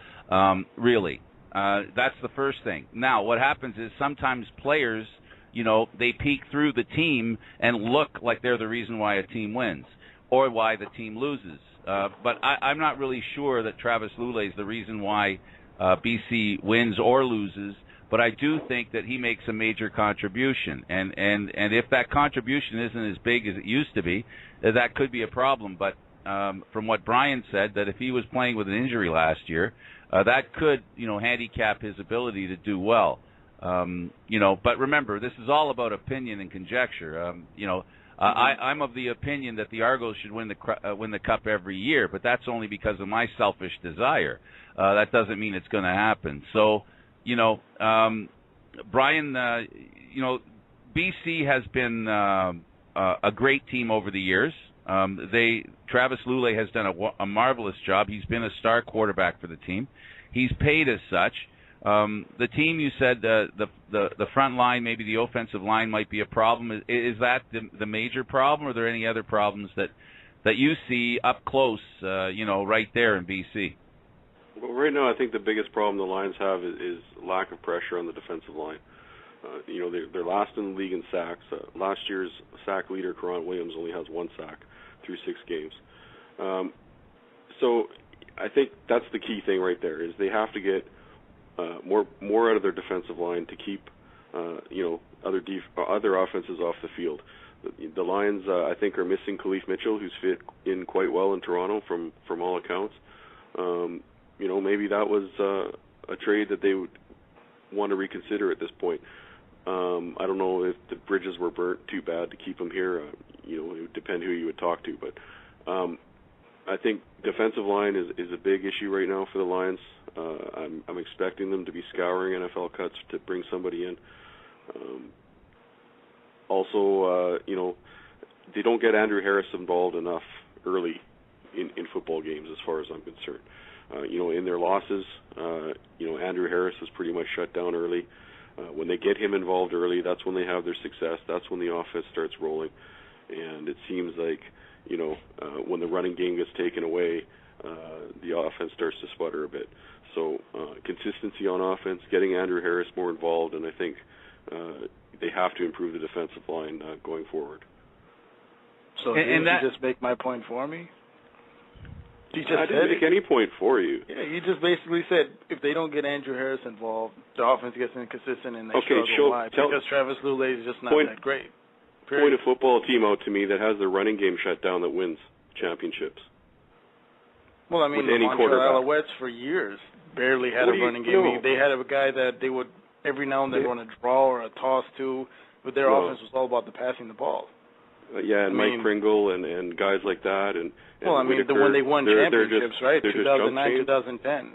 really. That's the first thing. Now, what happens is sometimes players, they peek through the team and look like they're the reason why a team wins or why the team loses. But I'm not really sure that Travis Lulay is the reason why BC wins or loses, but I do think that he makes a major contribution, and if that contribution isn't as big as it used to be, that could be a problem. But from what Brian said, that if he was playing with an injury last year, that could handicap his ability to do well. But remember, this is all about opinion and conjecture. I'm of the opinion that the Argos should win the cup every year, but that's only because of my selfish desire. That doesn't mean it's going to happen. So, Brian, BC has been a great team over the years. Travis Lulay has done a marvelous job. He's been a star quarterback for the team. He's paid as such. The team, you said the front line, maybe the offensive line might be a problem. Is that the major problem, or are there any other problems that you see up close, right there in BC? Well, right now I think the biggest problem the Lions have is lack of pressure on the defensive line. They're last in the league in sacks. Last year's sack leader, Karan Williams, only has 1 sack through 6 games. So I think that's the key thing right there, is they have to get more out of their defensive line to keep other offenses off the field. The Lions, I think, are missing Khalif Mitchell, who's fit in quite well in Toronto from all accounts. Maybe that was a trade that they would want to reconsider at this point. I don't know if the bridges were burnt too bad to keep him here. It would depend who you would talk to, but I think defensive line is a big issue right now for the Lions. I'm expecting them to be scouring NFL cuts to bring somebody in. They don't get Andrew Harris involved enough early in football games, as far as I'm concerned. In their losses, Andrew Harris is pretty much shut down early. When they get him involved early, that's when they have their success. That's when the offense starts rolling. And it seems like, when the running game gets taken away, the offense starts to sputter a bit. So consistency on offense, getting Andrew Harris more involved, and I think they have to improve the defensive line going forward. So did you just make my point for me? I didn't make any point for you. Yeah, you just basically said if they don't get Andrew Harris involved, the offense gets inconsistent and they struggle. Why? Because Travis Lulay is just not that great. Point a football team out to me that has their running game shut down that wins championships. Well, I mean, the Montreal Alouettes for years barely had a running game. No. They had a guy that they would every now and then run a draw or a toss to, but their offense was all about the passing the ball. Mike Pringle and guys like that. And Whitaker, when they won championships, right? 2009, 2010.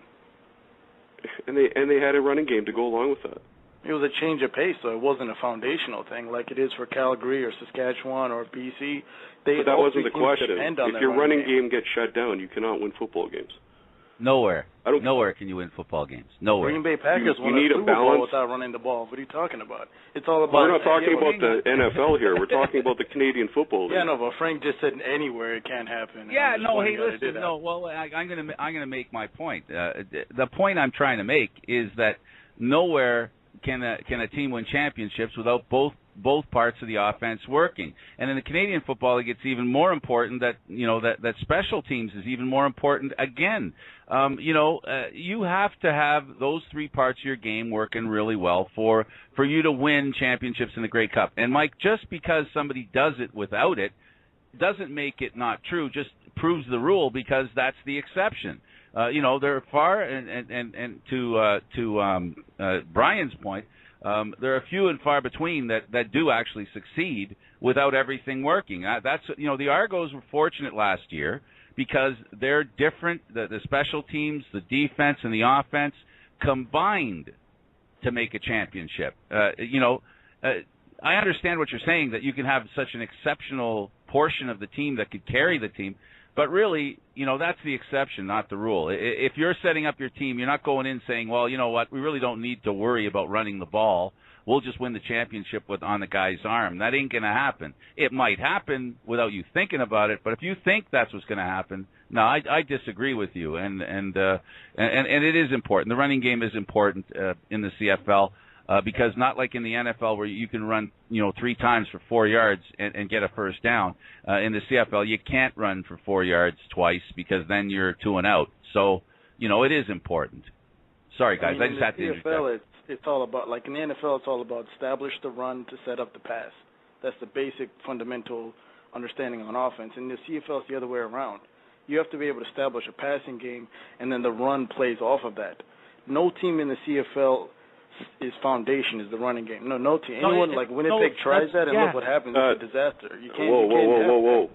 And they had a running game to go along with that. It was a change of pace, so it wasn't a foundational thing like it is for Calgary or Saskatchewan or BC. But that wasn't the question. If your running game gets shut down, you cannot win football games. Nowhere can you win football games. Nowhere. Green Bay Packers won a Super Bowl without running the ball. What are you talking about? It's all about. We're not talking about the NFL here. We're talking about the Canadian Football League. Yeah, no, but Frank just said anywhere it can't happen. Yeah, no, hey, listen, no. Well, I'm gonna make my point. The point I'm trying to make is that nowhere can a team win championships without both parts of the offense working. And in the Canadian Football League, it's even more important that that special teams is even more important again. You have to have those three parts of your game working really well for you to win championships in the Grey Cup. And Mike, just because somebody does it without it doesn't make it not true. Just proves the rule because that's the exception. They're far and to Brian's point. There are few and far between that do actually succeed without everything working. The Argos were fortunate last year because they're different. The special teams, the defense, and the offense combined to make a championship. I understand what you're saying, that you can have such an exceptional portion of the team that could carry the team. But really, that's the exception, not the rule. If you're setting up your team, you're not going in saying, well, you know what, we really don't need to worry about running the ball. We'll just win the championship on the guy's arm. That ain't going to happen. It might happen without you thinking about it, but if you think that's what's going to happen, no, I disagree with you. And it is important. The running game is important in the CFL. Because not like in the NFL where you can run, 3 times for 4 yards and get a first down. In the CFL, you can't run for 4 yards twice because then you're 2 and out. So, it is important. Sorry, guys, I just had to interject. In the CFL, it's all about, like in the NFL, it's all about establish the run to set up the pass. That's the basic fundamental understanding on offense. In the CFL, it's the other way around. You have to be able to establish a passing game, and then the run plays off of that. No team in the CFL his foundation is the running game. No team. Anyone like Winnipeg tries that and look what happens. It's a disaster. You can't. Whoa.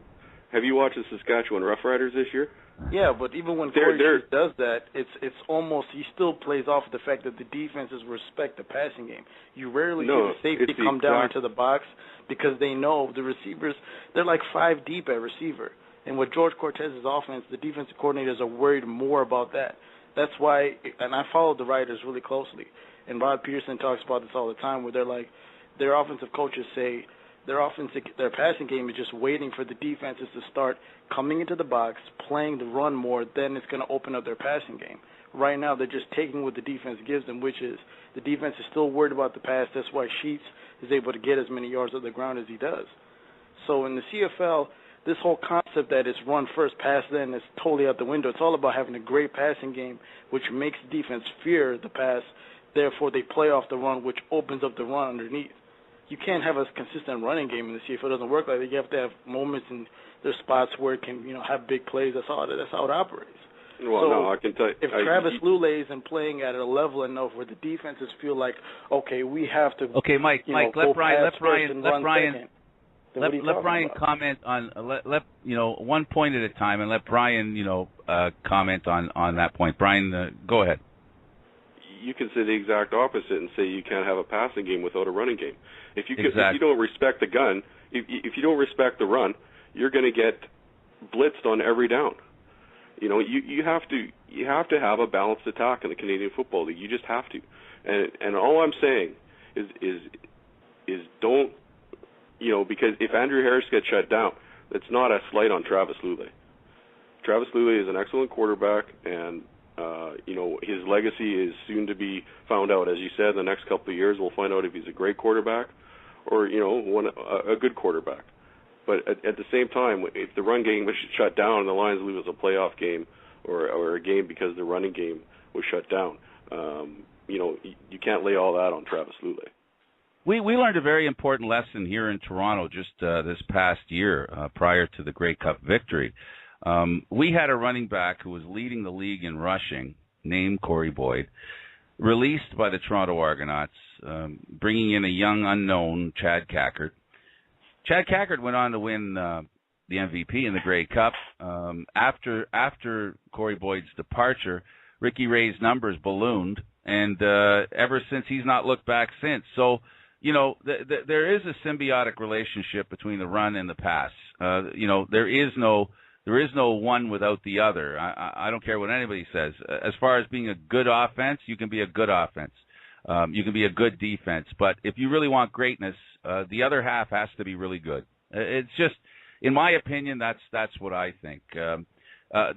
Have you watched the Saskatchewan Roughriders this year? Yeah, but even when Corey Chief does that, it's almost he still plays off the fact that the defenses respect the passing game. You rarely see the safety come down into the box because they know the receivers. They're like 5 deep at receiver. And with George Cortez's offense, the defensive coordinators are worried more about that. That's why, and I followed the Riders really closely. And Rod Peterson talks about this all the time, where they're like, their offensive coaches say their passing game is just waiting for the defenses to start coming into the box, playing the run more, then it's going to open up their passing game. Right now, they're just taking what the defense gives them, which is the defense is still worried about the pass. That's why Sheets is able to get as many yards on the ground as he does. So in the CFL, this whole concept that it's run first, pass then is totally out the window. It's all about having a great passing game, which makes the defense fear the pass. Therefore, they play off the run, which opens up the run underneath. You can't have a consistent running game in the CFL. It doesn't work like that. You have to have moments and there's spots where it can, have big plays. That's how it operates. Well, no, I can tell you. If Travis Lulay isn't playing at a level enough where the defenses feel like, okay, we have to. Okay, Mike, let Brian comment on one point at a time, and let Brian comment on that point. Brian, go ahead. You can say the exact opposite and say you can't have a passing game without a running game. If you don't respect the gun, if you don't respect the run, you're going to get blitzed on every down. You have to have a balanced attack in the Canadian Football League. You just have to. And all I'm saying is don't, because if Andrew Harris gets shut down, that's not a slight on Travis Lulay. Travis Lulay is an excellent quarterback, and his legacy is soon to be found out. As you said, in the next couple of years, we'll find out if he's a great quarterback or, a good quarterback. But at the same time, if the run game was shut down and the Lions lose a playoff game or a game because the running game was shut down, you can't lay all that on Travis Lulay. We learned a very important lesson here in Toronto just this past year prior to the Grey Cup victory. We had a running back who was leading the league in rushing, named Corey Boyd, released by the Toronto Argonauts, bringing in a young unknown, Chad Cackert. Chad Cackert went on to win the MVP in the Grey Cup. After Corey Boyd's departure, Ricky Ray's numbers ballooned, and ever since he's not looked back since. So, there is a symbiotic relationship between the run and the pass. There is no one without the other. I don't care what anybody says. As far as being a good offense, you can be a good offense. You can be a good defense. But if you really want greatness, the other half has to be really good. It's just, in my opinion, that's what I think.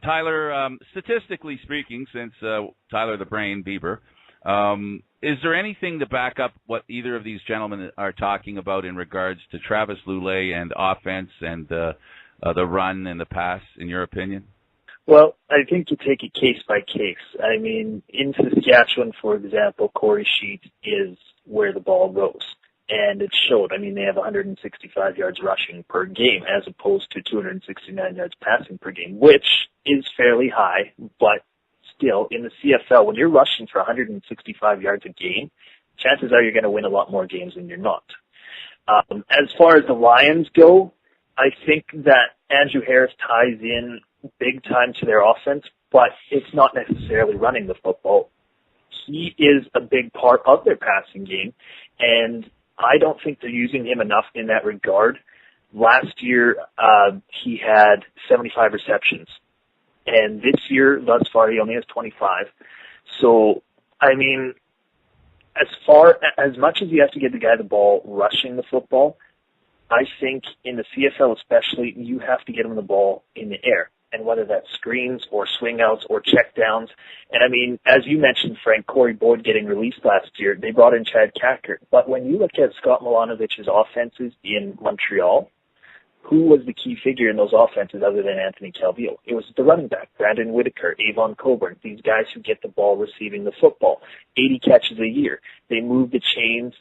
Tyler, statistically speaking, since Tyler the Brain Bieber, is there anything to back up what either of these gentlemen are talking about in regards to Travis Lulay and offense and the run and the pass, in your opinion? Well, I think you take it case by case. I mean, in Saskatchewan, for example, Corey Sheet is where the ball goes. And it showed. I mean, they have 165 yards rushing per game as opposed to 269 yards passing per game, which is fairly high, but still, in the CFL, when you're rushing for 165 yards a game, chances are you're going to win a lot more games than you're not. As far as the Lions go, I think that Andrew Harris ties in big time to their offense, but it's not necessarily running the football. He is a big part of their passing game, and I don't think they're using him enough in that regard. Last year, he had 75 receptions. And this year, thus far, he only has 25. So, I mean, as much as you have to get the guy the ball rushing the football, I think in the CFL especially, you have to get him the ball in the air. And whether that's screens or swing outs or check downs. And I mean, as you mentioned, Frank, Corey Boyd getting released last year, they brought in Chad Cackert. But when you look at Scott Milanovich's offenses in Montreal, who was the key figure in those offenses other than Anthony Calvillo? It was the running back, Brandon Whitaker, Avon Coburn, these guys who get the ball receiving the football. 80 catches a year. They move the chains,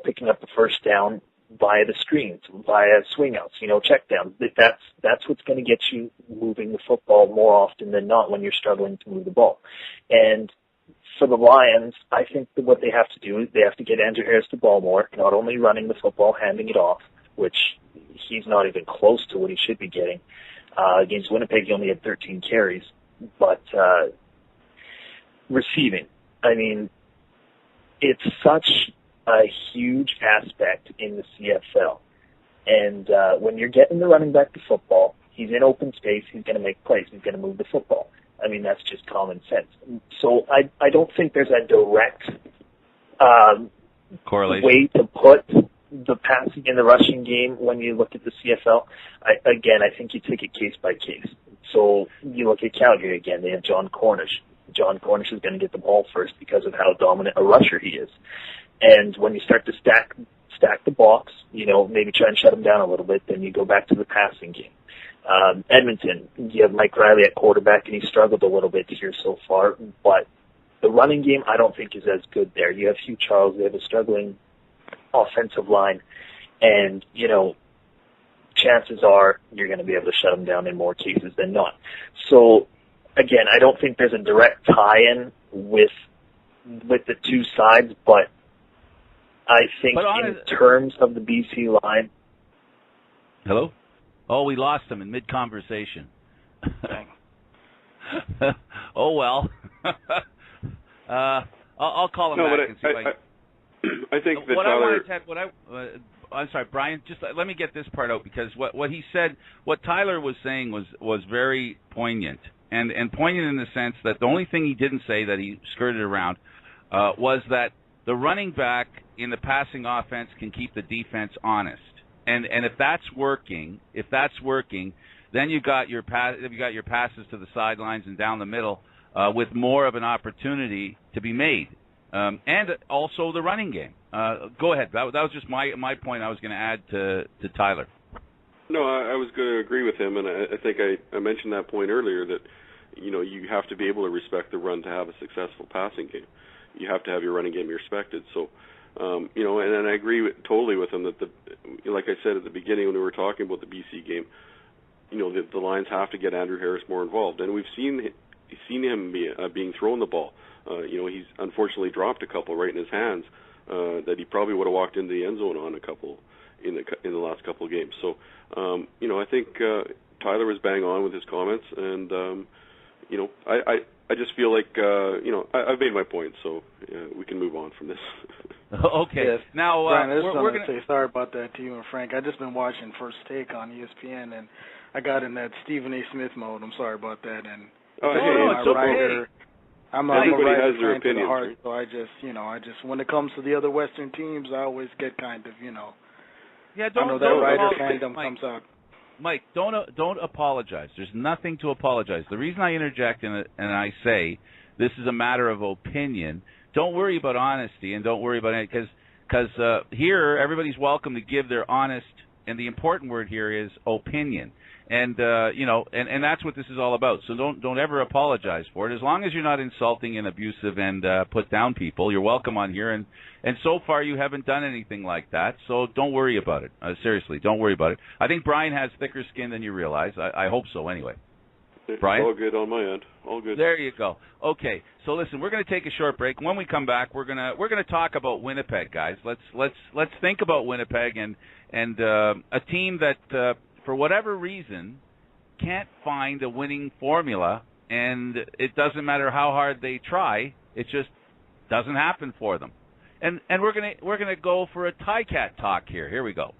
picking up the first down via the screens, via swing outs, check downs. That's what's going to get you moving the football more often than not when you're struggling to move the ball. And for the Lions, I think that what they have to do is they have to get Andrew Harris the ball more, not only running the football, handing it off, which he's not even close to what he should be getting. Against Winnipeg, he only had 13 carries. But receiving, I mean, it's such a huge aspect in the CFL. And when you're getting the running back the football, he's in open space, he's going to make plays, he's going to move the football. I mean, that's just common sense. So I don't think there's a direct correlation way to put the passing and the rushing game when you look at the CFL. I think you take it case by case. So you look at Calgary again, they have John Cornish. John Cornish is going to get the ball first because of how dominant a rusher he is. And when you start to stack the box, maybe try and shut him down a little bit, then you go back to the passing game. Edmonton, you have Mike Riley at quarterback, and he struggled a little bit here so far, but the running game I don't think is as good there. You have Hugh Charles, they have a struggling offensive line, and, chances are you're going to be able to shut them down in more cases than not. So, again, I don't think there's a direct tie-in with the two sides, but I think in terms of the BC line... Hello? Oh, we lost him in mid-conversation. Oh, well. I'll call him back and see if I think that Tyler... I'm sorry, Brian, just let me get this part out, because what he said, what Tyler was saying was very poignant. And poignant in the sense that the only thing he didn't say that he skirted around was that the running back in the passing offense can keep the defense honest. And if that's working, then you got your passes to the sidelines and down the middle with more of an opportunity to be made, and also the running game. Go ahead. That was just my point I was going to add to Tyler. No, I was going to agree with him, and I think I mentioned that point earlier that, you have to be able to respect the run to have a successful passing game. You have to have your running game respected. So, and I agree totally with him that like I said at the beginning when we were talking about the BC game, the Lions have to get Andrew Harris more involved, and we've seen him being thrown the ball. He's unfortunately dropped a couple right in his hands that he probably would have walked into the end zone on a couple in the last couple of games. So, I think Tyler was bang on with his comments, and I just feel like I've made my point, so we can move on from this. Okay. Yes. Now, Brian, I just we're want going to say sorry about that to you and Frank. I just been watching First Take on ESPN, and I got in that Stephen A. Smith mode. I'm sorry about that. And it's okay. I'm a Everybody writer has their fan to the opinions, heart, right? so I just when it comes to the other Western teams, I always get kind of, Yeah, I know that writer fandom comes out. Mike, don't apologize. There's nothing to apologize. The reason I interject and I say this is a matter of opinion, don't worry about honesty and don't worry about it because here everybody's welcome to give their honest, and the important word here is opinion. And and that's what this is all about. So don't ever apologize for it. As long as you're not insulting and abusive and put down people, you're welcome on here. And so far you haven't done anything like that. So don't worry about it. Seriously, don't worry about it. I think Brian has thicker skin than you realize. I hope so. Anyway, Brian, all good on my end. All good. There you go. Okay. So listen, we're going to take a short break. When we come back, we're gonna talk about Winnipeg, guys. Let's think about Winnipeg and a team that. For whatever reason, can't find a winning formula, and it doesn't matter how hard they try, it just doesn't happen for them. And we're gonna go for a Tie-Cat talk here. Here we go.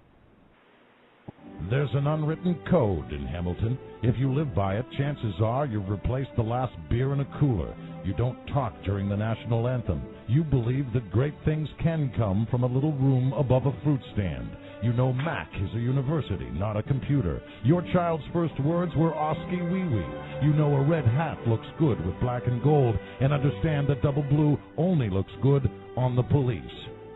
There's an unwritten code in Hamilton. If you live by it, chances are you've replaced the last beer in a cooler. You don't talk during the national anthem. You believe that great things can come from a little room above a fruit stand. You know Mac is a university, not a computer. Your child's first words were Oski Wee Wee. You know a red hat looks good with black and gold, and understand that double blue only looks good on the police.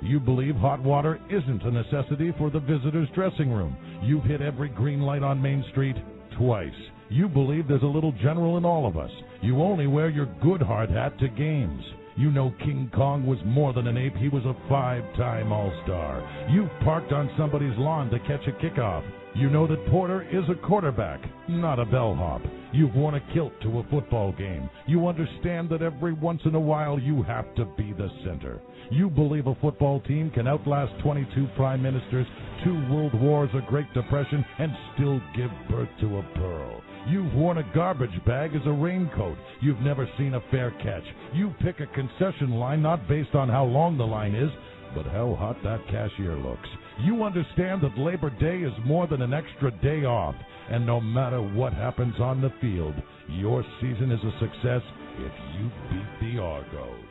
You believe hot water isn't a necessity for the visitor's dressing room. You've hit every green light on Main Street twice. You believe there's a little general in all of us. You only wear your good hard hat to games. You know King Kong was more than an ape. He was a 5-time All-Star. You've parked on somebody's lawn to catch a kickoff. You know that Porter is a quarterback, not a bellhop. You've worn a kilt to a football game. You understand that every once in a while you have to be the center. You believe a football team can outlast 22 prime ministers, 2 world wars, a Great Depression, and still give birth to a pearl. You've worn a garbage bag as a raincoat. You've never seen a fair catch. You pick a concession line not based on how long the line is, but how hot that cashier looks. You understand that Labor Day is more than an extra day off, and no matter what happens on the field, your season is a success if you beat the Argos.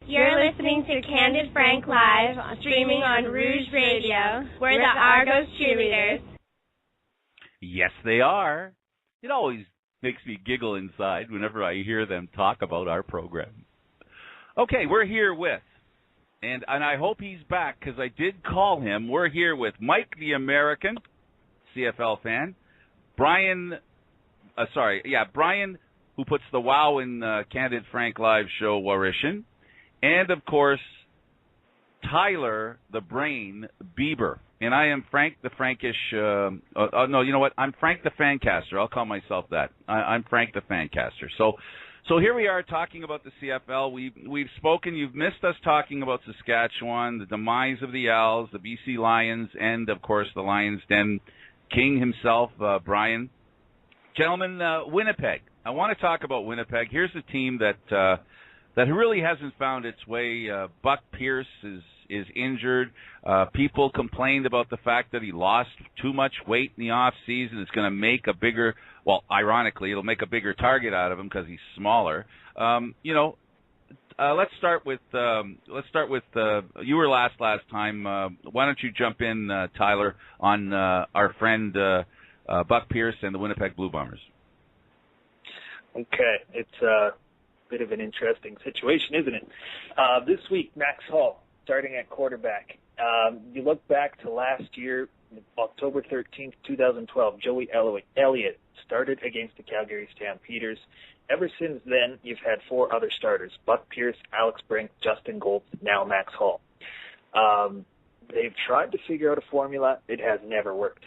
You're listening to Candid Frank Live, streaming on Rouge Radio. We're the Argos cheerleaders. Yes, they are. It always makes me giggle inside whenever I hear them talk about our program. Okay, we're here with, and I hope he's back because I did call him. We're here with Mike the American, CFL fan, Brian, who puts the wow in Candid Frank Live show, Wawryshyn, and, of course, Tyler the Brain Bieber. And I am Frank the Frankish, no, you know what? I'm Frank the Fancaster. I'll call myself that. I'm Frank the Fancaster. So here we are talking about the CFL. We've spoken. You've missed us talking about Saskatchewan, the demise of the Owls, the BC Lions, and, of course, the Lions' Den king himself, Brian. Gentlemen, Winnipeg. I want to talk about Winnipeg. Here's a team that really hasn't found its way. Buck Pierce is injured. People complained about the fact that he lost too much weight in the off season. It's going to make a bigger, well, ironically, it'll make a bigger target out of him because he's smaller. Let's start with you were last time. Why don't you jump in, Tyler, on our friend Buck Pierce and the Winnipeg Blue Bombers? Okay, it's a bit of an interesting situation, isn't it? This week, Max Hall starting at quarterback. You look back to last year, October 13th, 2012, Joey Elliott started against the Calgary Stampeders. Ever since then, you've had 4 other starters: Buck Pierce, Alex Brink, Justin Goltz, now Max Hall. They've tried to figure out a formula. It has never worked.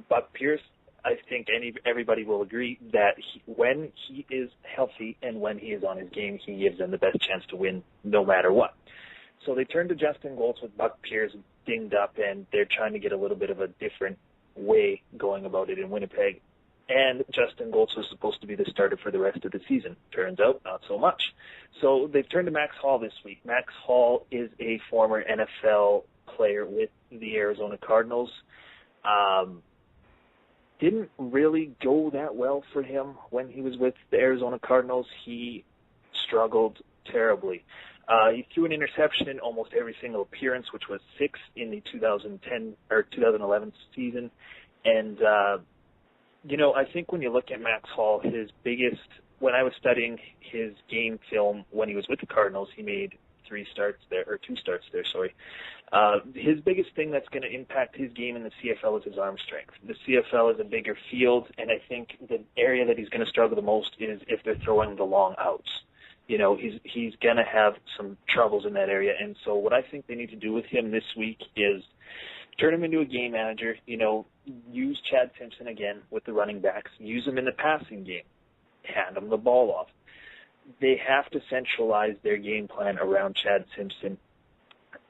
Buck Pierce, I think everybody will agree that when he is healthy and when he is on his game, he gives them the best chance to win no matter what. So they turned to Justin Goltz with Buck Pierce dinged up, and they're trying to get a little bit of a different way going about it in Winnipeg. And Justin Goltz was supposed to be the starter for the rest of the season. Turns out, not so much. So they've turned to Max Hall this week. Max Hall is a former NFL player with the Arizona Cardinals. Didn't really go that well for him when he was with the Arizona Cardinals. He struggled terribly. He threw an interception in almost every single appearance, which was 6 in the 2011 season. And, I think when you look at Max Hall, when I was studying his game film when he was with the Cardinals, he made 2 starts there. His biggest thing that's going to impact his game in the CFL is his arm strength. The CFL is a bigger field, and I think the area that he's going to struggle the most is if they're throwing the long outs. He's going to have some troubles in that area, and so what I think they need to do with him this week is turn him into a game manager, use Chad Simpson again with the running backs, use him in the passing game, hand him the ball off. They have to centralize their game plan around Chad Simpson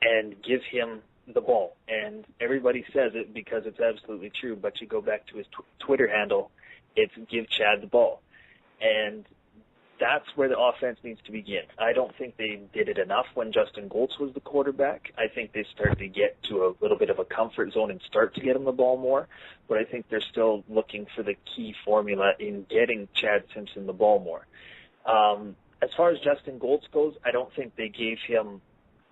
and give him the ball. And everybody says it because it's absolutely true, but you go back to his Twitter handle, it's give Chad the ball. And that's where the offense needs to begin. I don't think they did it enough when Justin Goltz was the quarterback. I think they started to get to a little bit of a comfort zone and start to get him the ball more, but I think they're still looking for the key formula in getting Chad Simpson the ball more. As far as Justin Goltz goes, I don't think they gave him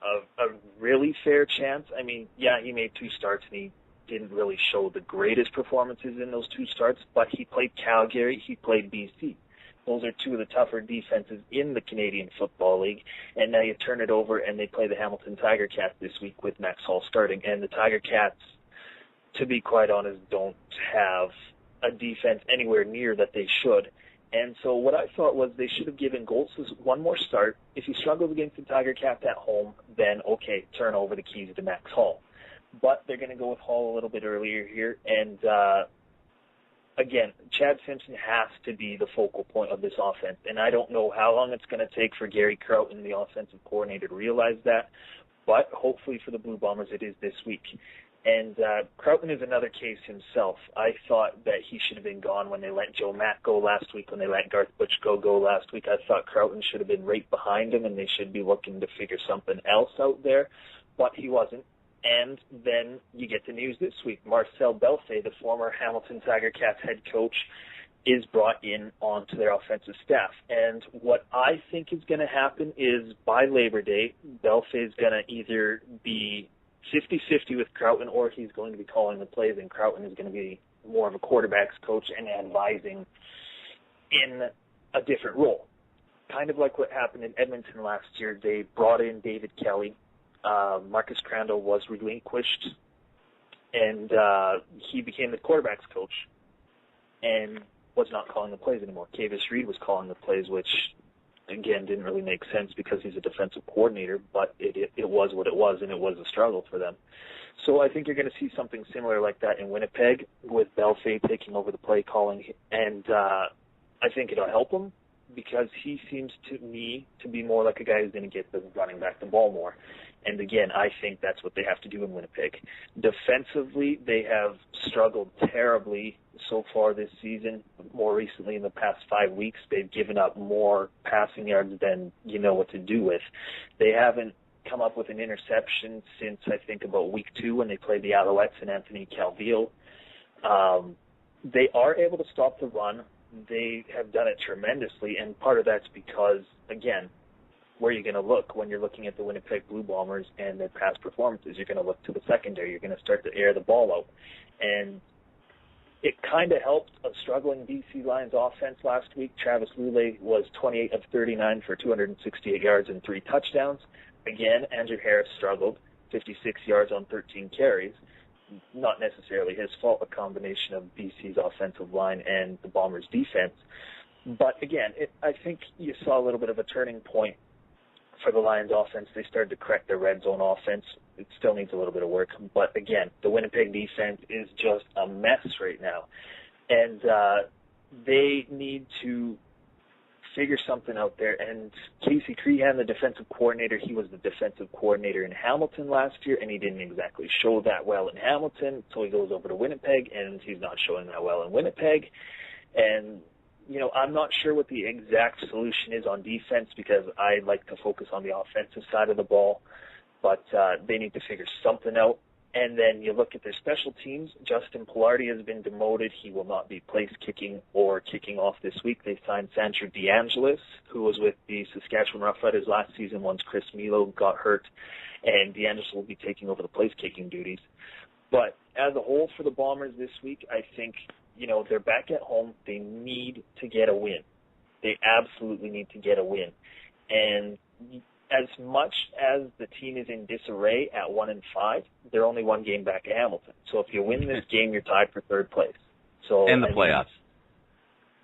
a really fair chance. I mean, yeah, he made 2 starts and he didn't really show the greatest performances in those 2 starts, but he played Calgary, he played BC. Those are 2 of the tougher defenses in the Canadian Football League, and now you turn it over and they play the Hamilton Tiger Cats this week with Max Hall starting, and the Tiger Cats, to be quite honest, don't have a defense anywhere near that they should. And so what I thought was they should have given Goltz one more start. If he struggles against the Tiger Cats at home, then okay, turn over the keys to Max Hall. But they're going to go with Hall a little bit earlier here, and again, Chad Simpson has to be the focal point of this offense, and I don't know how long it's going to take for Gary Crowton, the offensive coordinator, to realize that, but hopefully for the Blue Bombers it is this week. And Crowton is another case himself. I thought that he should have been gone when they let Joe Mack go last week, when they let Garth Butchko go last week. I thought Crowton should have been right behind him, and they should be looking to figure something else out there, but he wasn't. And then you get the news this week. Marcel Belfay, the former Hamilton Tiger Cats head coach, is brought in onto their offensive staff. And what I think is going to happen is by Labor Day, Belfay is going to either be 50-50 with Crowton, or he's going to be calling the plays, and Crowton is going to be more of a quarterback's coach and advising in a different role. Kind of like what happened in Edmonton last year. They brought in David Kelly. Marcus Crandall was relinquished, and he became the quarterback's coach and was not calling the plays anymore. Kavis Reed was calling the plays, which, again, didn't really make sense because he's a defensive coordinator, but it was what it was, and it was a struggle for them. So I think you're going to see something similar like that in Winnipeg with Belfay taking over the play calling, and I think it'll help him because he seems to me to be more like a guy who's going to get the running back the ball more. And again, I think that's what they have to do in Winnipeg. Defensively, they have struggled terribly so far this season. More recently, in the past 5 weeks, they've given up more passing yards than you know what to do with. They haven't come up with an interception since, I think, about week 2 when they played the Alouettes and Anthony Calvillo. They are able to stop the run. They have done it tremendously, and part of that's because, again, where you're going to look when you're looking at the Winnipeg Blue Bombers and their past performances. You're going to look to the secondary. You're going to start to air the ball out. And it kind of helped a struggling BC Lions offense last week. Travis Lulay was 28 of 39 for 268 yards and 3 touchdowns. Again, Andrew Harris struggled. 56 yards on 13 carries. Not necessarily his fault, a combination of BC's offensive line and the Bombers' defense. But again, I think you saw a little bit of a turning point for the Lions offense. They started to correct their red zone offense. It still needs a little bit of work. But again, the Winnipeg defense is just a mess right now. And they need to figure something out there. And Casey Crehan, the defensive coordinator, he was the defensive coordinator in Hamilton last year, and he didn't exactly show that well in Hamilton. So he goes over to Winnipeg, and he's not showing that well in Winnipeg. And, you know, I'm not sure what the exact solution is on defense because I like to focus on the offensive side of the ball. But they need to figure something out. And then you look at their special teams. Justin Pilardi has been demoted. He will not be place kicking or kicking off this week. They signed Sandro DeAngelis, who was with the Saskatchewan Roughriders last season once Chris Milo got hurt. And DeAngelis will be taking over the place kicking duties. But as a whole for the Bombers this week, I think, you know, they're back at home. They need to get a win. They absolutely need to get a win. And as much as the team is in disarray at 1-5, they're only one game back at Hamilton. So if you win this game, you're tied for third place. So in the playoffs.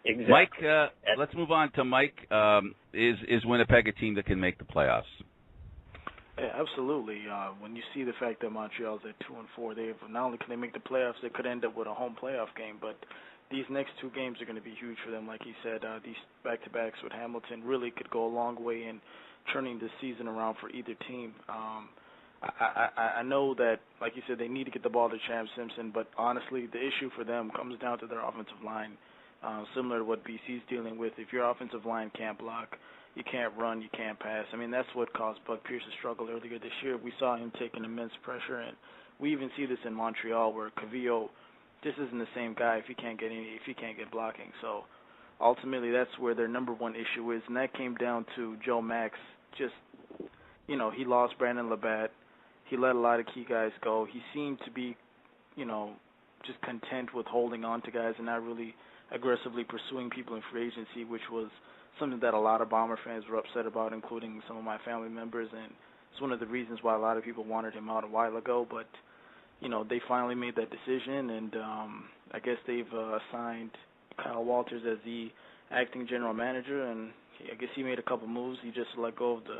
Exactly. Mike, let's move on to Mike. Is Winnipeg a team that can make the playoffs? Yeah, absolutely. When you see the fact that Montreal's at 2-4, they not only can they make the playoffs, they could end up with a home playoff game. But these next two games are going to be huge for them. Like he said, these back-to-backs with Hamilton really could go a long way in turning the season around for either team. I know that, like you said, they need to get the ball to Champ Simpson, but honestly, the issue for them comes down to their offensive line, similar to what BC's dealing with. If your offensive line can't block, you can't run, you can't pass. I mean, that's what caused Buck Pierce to struggle earlier this year. We saw him taking immense pressure, and we even see this in Montreal where Cavillo just isn't the same guy if he can't get blocking. So ultimately, that's where their number one issue is, and that came down to Joe Max. Just, you know, he lost Brandon Labatt. He let a lot of key guys go. He seemed to be, you know, just content with holding on to guys and not really aggressively pursuing people in free agency, which was something that a lot of Bomber fans were upset about, including some of my family members. And it's one of the reasons why a lot of people wanted him out a while ago. But, you know, they finally made that decision, and I guess they've assigned Kyle Walters as the acting general manager, and I guess he made a couple moves. He just let go of the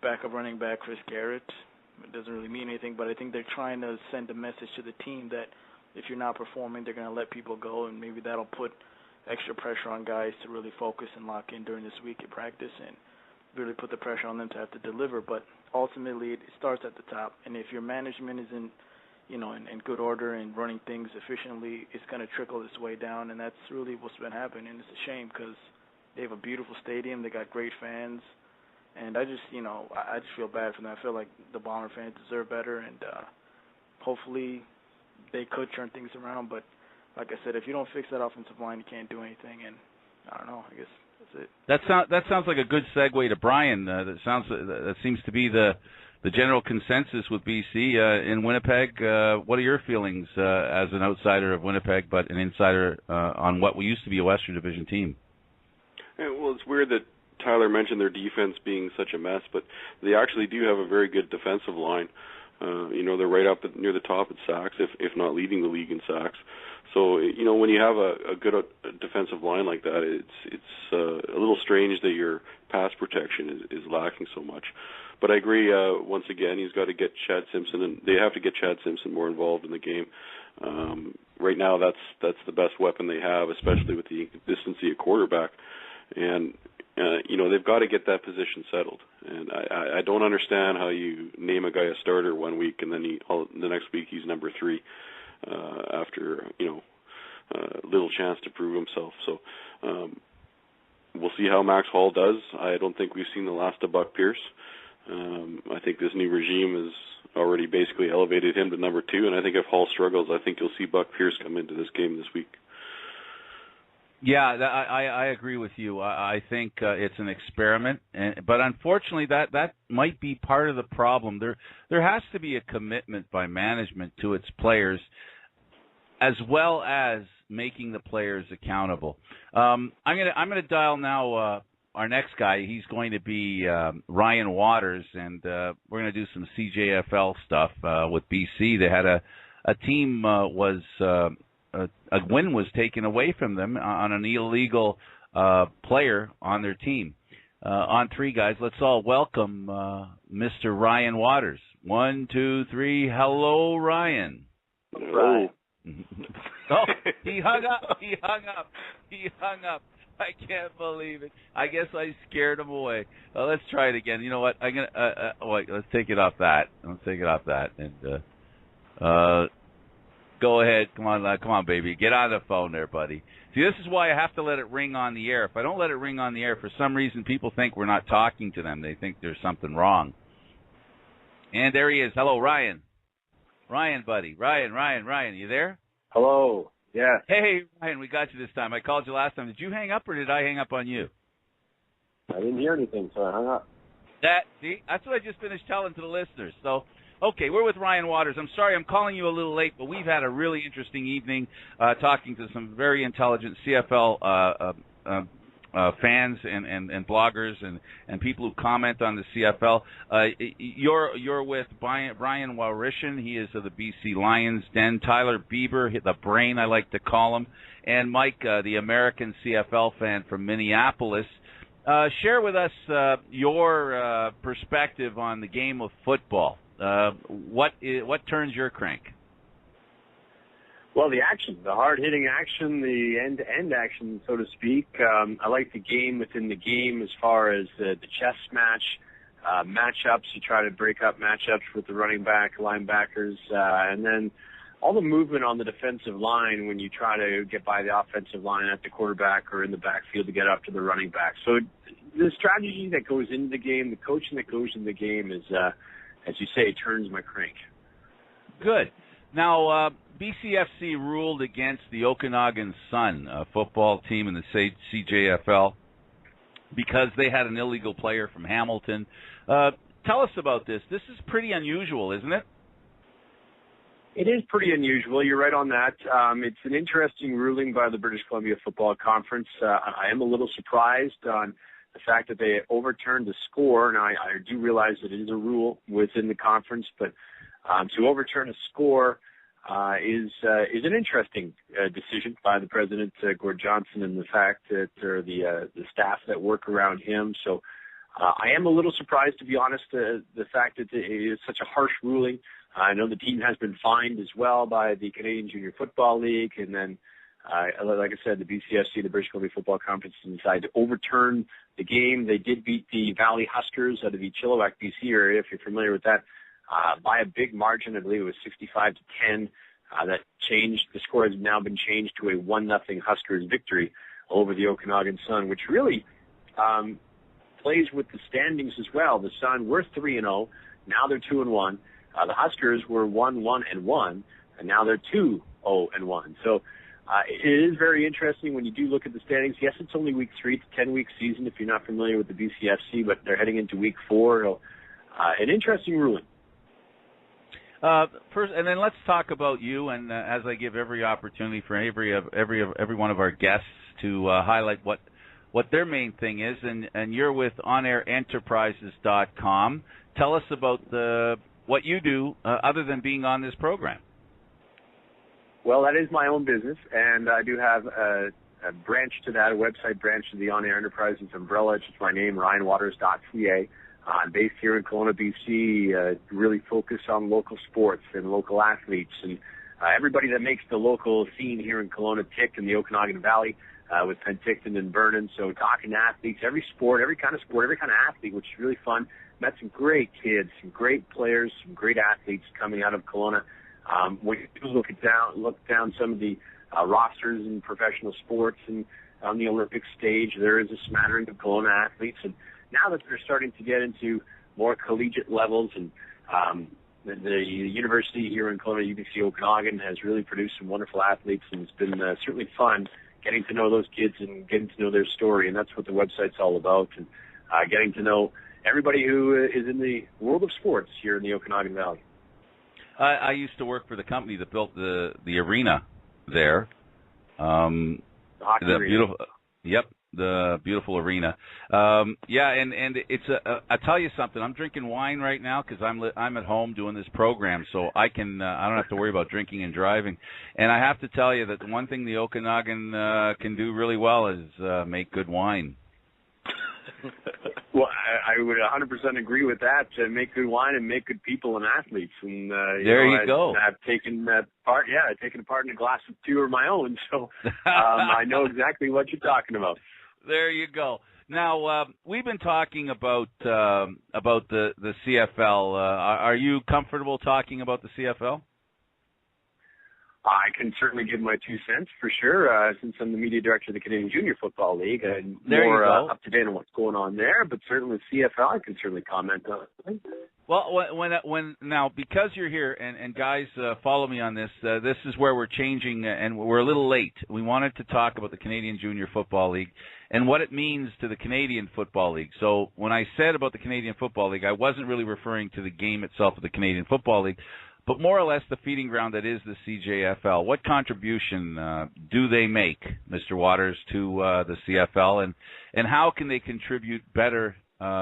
backup running back, Chris Garrett. It doesn't really mean anything, but I think they're trying to send a message to the team that if you're not performing, they're going to let people go, and maybe that'll put extra pressure on guys to really focus and lock in during this week at practice and really put the pressure on them to have to deliver. But ultimately, it starts at the top, and if your management isn't, you know, in good order and running things efficiently, it's going to trickle its way down, and that's really what's been happening. And it's a shame because they have a beautiful stadium. They got great fans. And I just, you know, I just feel bad for them. I feel like the Bomber fans deserve better, and hopefully they could turn things around. But like I said, if you don't fix that offensive line, you can't do anything. And I don't know. I guess that's it. That sounds like a good segue to Brian. That seems to be the general consensus with BC in Winnipeg. What are your feelings as an outsider of Winnipeg, but an insider on what we used to be a Western Division team? Yeah, well, it's weird that Tyler mentioned their defense being such a mess, but they actually do have a very good defensive line. You know, they're right up near the top at sacks, if not leading the league in sacks. So, you know, when you have a good defensive line like that, it's a little strange that your pass protection is lacking so much. But I agree, once again, he's got to get Chad Simpson, and they have to get Chad Simpson more involved in the game. Right now, that's the best weapon they have, especially with the inconsistency at quarterback. And you know, they've got to get that position settled. And I don't understand how you name a guy a starter one week and then the next week he's number 3 after, you know, little chance to prove himself. So we'll see how Max Hall does. I don't think we've seen the last of Buck Pierce. I think this new regime has already basically elevated him to number 2, and I think if Hall struggles, I think you'll see Buck Pierce come into this game this week. Yeah, I agree with you. I think it's an experiment, but unfortunately, that might be part of the problem. There has to be a commitment by management to its players, as well as making the players accountable. I'm gonna dial now our next guy, he's going to be Ryan Waters, and we're going to do some CJFL stuff with BC. They had a team a win was taken away from them on an illegal player on their team. On three, guys, let's all welcome Mr. Ryan Waters. 1, 2, 3. Hello, Ryan. Hello. Oh, he hung up. I can't believe it. I guess I scared him away. Let's try it again. You know what? I'm gonna wait. Let's take it off that. And go ahead. Come on, baby. Get on the phone there, buddy. See, this is why I have to let it ring on the air. If I don't let it ring on the air, for some reason, people think we're not talking to them. They think there's something wrong. And there he is. Hello, Ryan. Ryan, buddy. Ryan. You there? Hello. Yeah. Hey, Ryan, we got you this time. I called you last time. Did you hang up or did I hang up on you? I didn't hear anything, so I hung up. That's what I just finished telling to the listeners. So, okay, we're with Ryan Waters. I'm sorry I'm calling you a little late, but we've had a really interesting evening talking to some very intelligent CFL fans and bloggers and people who comment on the CFL. You're with Brian Wawryshyn. He is of the BC Lions Den. Tyler Bieber, the brain I like to call him, and Mike, the American CFL fan from Minneapolis. Share with us your perspective on the game of football. What turns your crank? Well, the action, the hard-hitting action, the end-to-end action, so to speak. I like the game within the game as far as the chess match, matchups. You try to break up matchups with the running back, linebackers, and then all the movement on the defensive line when you try to get by the offensive line at the quarterback or in the backfield to get up to the running back. So the strategy that goes into the game, the coaching that goes into the game is, as you say, turns my crank. Good. Now, BCFC ruled against the Okanagan Sun football team in the CJFL because they had an illegal player from Hamilton. Tell us about this. This is pretty unusual, isn't it? It is pretty unusual. You're right on that. It's an interesting ruling by the British Columbia Football Conference. I am a little surprised on the fact that they overturned the score. Now, I do realize that it is a rule within the conference, but to overturn a score is an interesting decision by the president, Gord Johnson, and the fact that the staff that work around him. So I am a little surprised, to be honest, the fact that it is such a harsh ruling. I know the team has been fined as well by the Canadian Junior Football League, and then, like I said, the BCFC, the British Columbia Football Conference, decided to overturn the game. They did beat the Valley Huskers out of the Chilliwack, BC area, if you're familiar with that, by a big margin. I believe it was 65-10. That changed. The score has now been changed to a 1-0 Huskers victory over the Okanagan Sun, which really plays with the standings as well. The Sun were 3-0. Now they're 2-1. The Huskers were 1-1-1, and now they're 2-0-1. So it is very interesting when you do look at the standings. Yes, it's only week 3. It's a 10-week season if you're not familiar with the BCFC, but they're heading into week 4. So, an interesting ruling. First, and then let's talk about you. And as I give every opportunity for every one of our guests to highlight what their main thing is, and you're with onairenterprises.com. Tell us about what you do other than being on this program. Well, that is my own business, and I do have a branch to that, a website branch to the On Air Enterprises umbrella. It's just my name, ryanwaters.ca. I'm based here in Kelowna, BC, really focus on local sports and local athletes and everybody that makes the local scene here in Kelowna tick in the Okanagan Valley with Penticton and Vernon. So talking to athletes, every sport, every kind of athlete, which is really fun. Met some great kids, some great players, some great athletes coming out of Kelowna. When you look down some of the rosters in professional sports and on the Olympic stage, there is a smattering of Kelowna athletes. And now that they're starting to get into more collegiate levels, and the university here in Kelowna, UBC Okanagan, has really produced some wonderful athletes, and it's been certainly fun getting to know those kids and getting to know their story, and that's what the website's all about, and getting to know everybody who is in the world of sports here in the Okanagan Valley. I used to work for the company that built the arena there. The hockey arena. Beautiful. Yep. the beautiful arena. And it's I tell you something. I'm drinking wine right now because I'm at home doing this program, so I don't have to worry about drinking and driving. And I have to tell you that the one thing the Okanagan can do really well is make good wine. Well, I would 100% agree with that. Make good wine and make good people and athletes. And you go. I've taken part. Yeah, I've taken part in a glass of two of my own, so I know exactly what you're talking about. There you go. Now we've been talking about the CFL. Are you comfortable talking about the CFL? I can certainly give my 2 cents for sure, since I'm the media director of the Canadian Junior Football League. And more up to date on what's going on there, but certainly the CFL I can certainly comment on. Well, when now, because you're here, and guys, follow me on this. This is where we're changing, and we're a little late. We wanted to talk about the Canadian Junior Football League and what it means to the Canadian Football League. So when I said about the Canadian Football League, I wasn't really referring to the game itself of the Canadian Football League, but more or less the feeding ground that is the CJFL. What contribution do they make, Mr. Waters, to the CFL, and how can they contribute better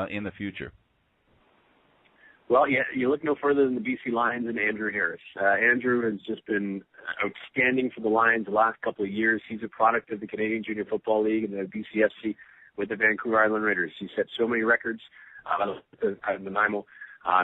in the future? Well, yeah, you look no further than the BC Lions and Andrew Harris. Andrew has just been outstanding for the Lions the last couple of years. He's a product of the Canadian Junior Football League and the BCFC with the Vancouver Island Raiders. He set so many records in the Nanaimo.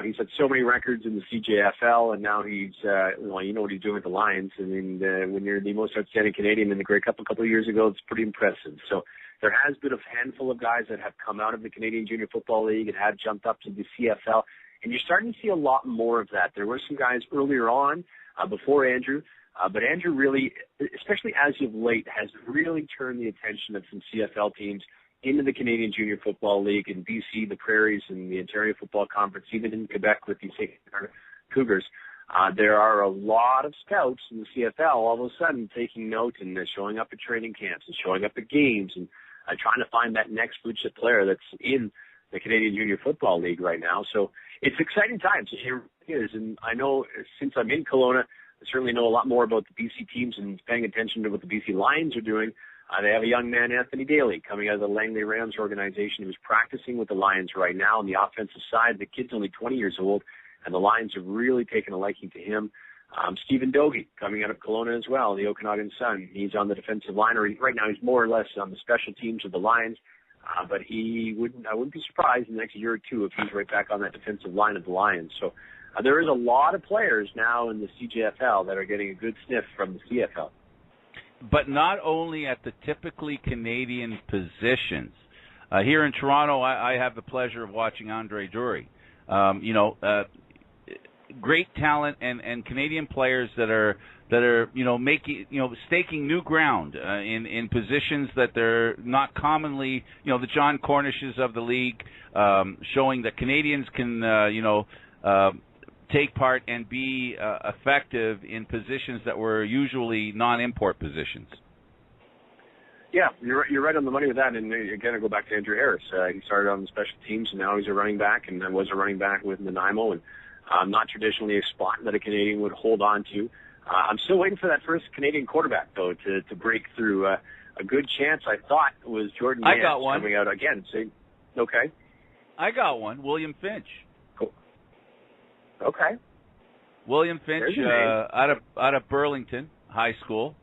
He's had so many records in the CJFL, and now he's, you know what he's doing with the Lions. I mean, when you're the most outstanding Canadian in the Grey Cup a couple of years ago, it's pretty impressive. So there has been a handful of guys that have come out of the Canadian Junior Football League and have jumped up to the CFL, and you're starting to see a lot more of that. There were some guys earlier on, before Andrew, but Andrew really, especially as of late, has really turned the attention of some CFL teams into the Canadian Junior Football League in BC, the Prairies, and the Ontario Football Conference, even in Quebec with the St. Cougars. There are a lot of scouts in the CFL all of a sudden taking note and showing up at training camps and showing up at games and trying to find that next blue chip player that's in the Canadian Junior Football League right now. So it's exciting times. Here it is. And I know since I'm in Kelowna, I certainly know a lot more about the BC teams and paying attention to what the BC Lions are doing. They have a young man, Anthony Daly, coming out of the Langley Rams organization who's practicing with the Lions right now on the offensive side. The kid's only 20 years old, and the Lions have really taken a liking to him. Stephen Dogie, coming out of Kelowna as well, the Okanagan Sun. He's on the defensive line, or right now he's more or less on the special teams of the Lions. But I wouldn't be surprised in the next year or two if he's right back on that defensive line of the Lions. So there is a lot of players now in the CJFL that are getting a good sniff from the CFL. But not only at the typically Canadian positions. Here in Toronto, I have the pleasure of watching Andre Drury. Great talent and Canadian players that are making staking new ground in positions that they're not commonly, the John Cornishes of the league, showing that Canadians can take part and be effective in positions that were usually non-import positions. Yeah, you're right on the money with that. And again, I go back to Andrew Harris. He started on the special teams, and now he's a running back, and was a running back with Nanaimo, and not traditionally a spot that a Canadian would hold on to. I'm still waiting for that first Canadian quarterback, though, to break through. A good chance, I thought, was Jordan Nance coming out again. Okay. I got one, William Finch. Okay. William Finch, out of Burlington High School,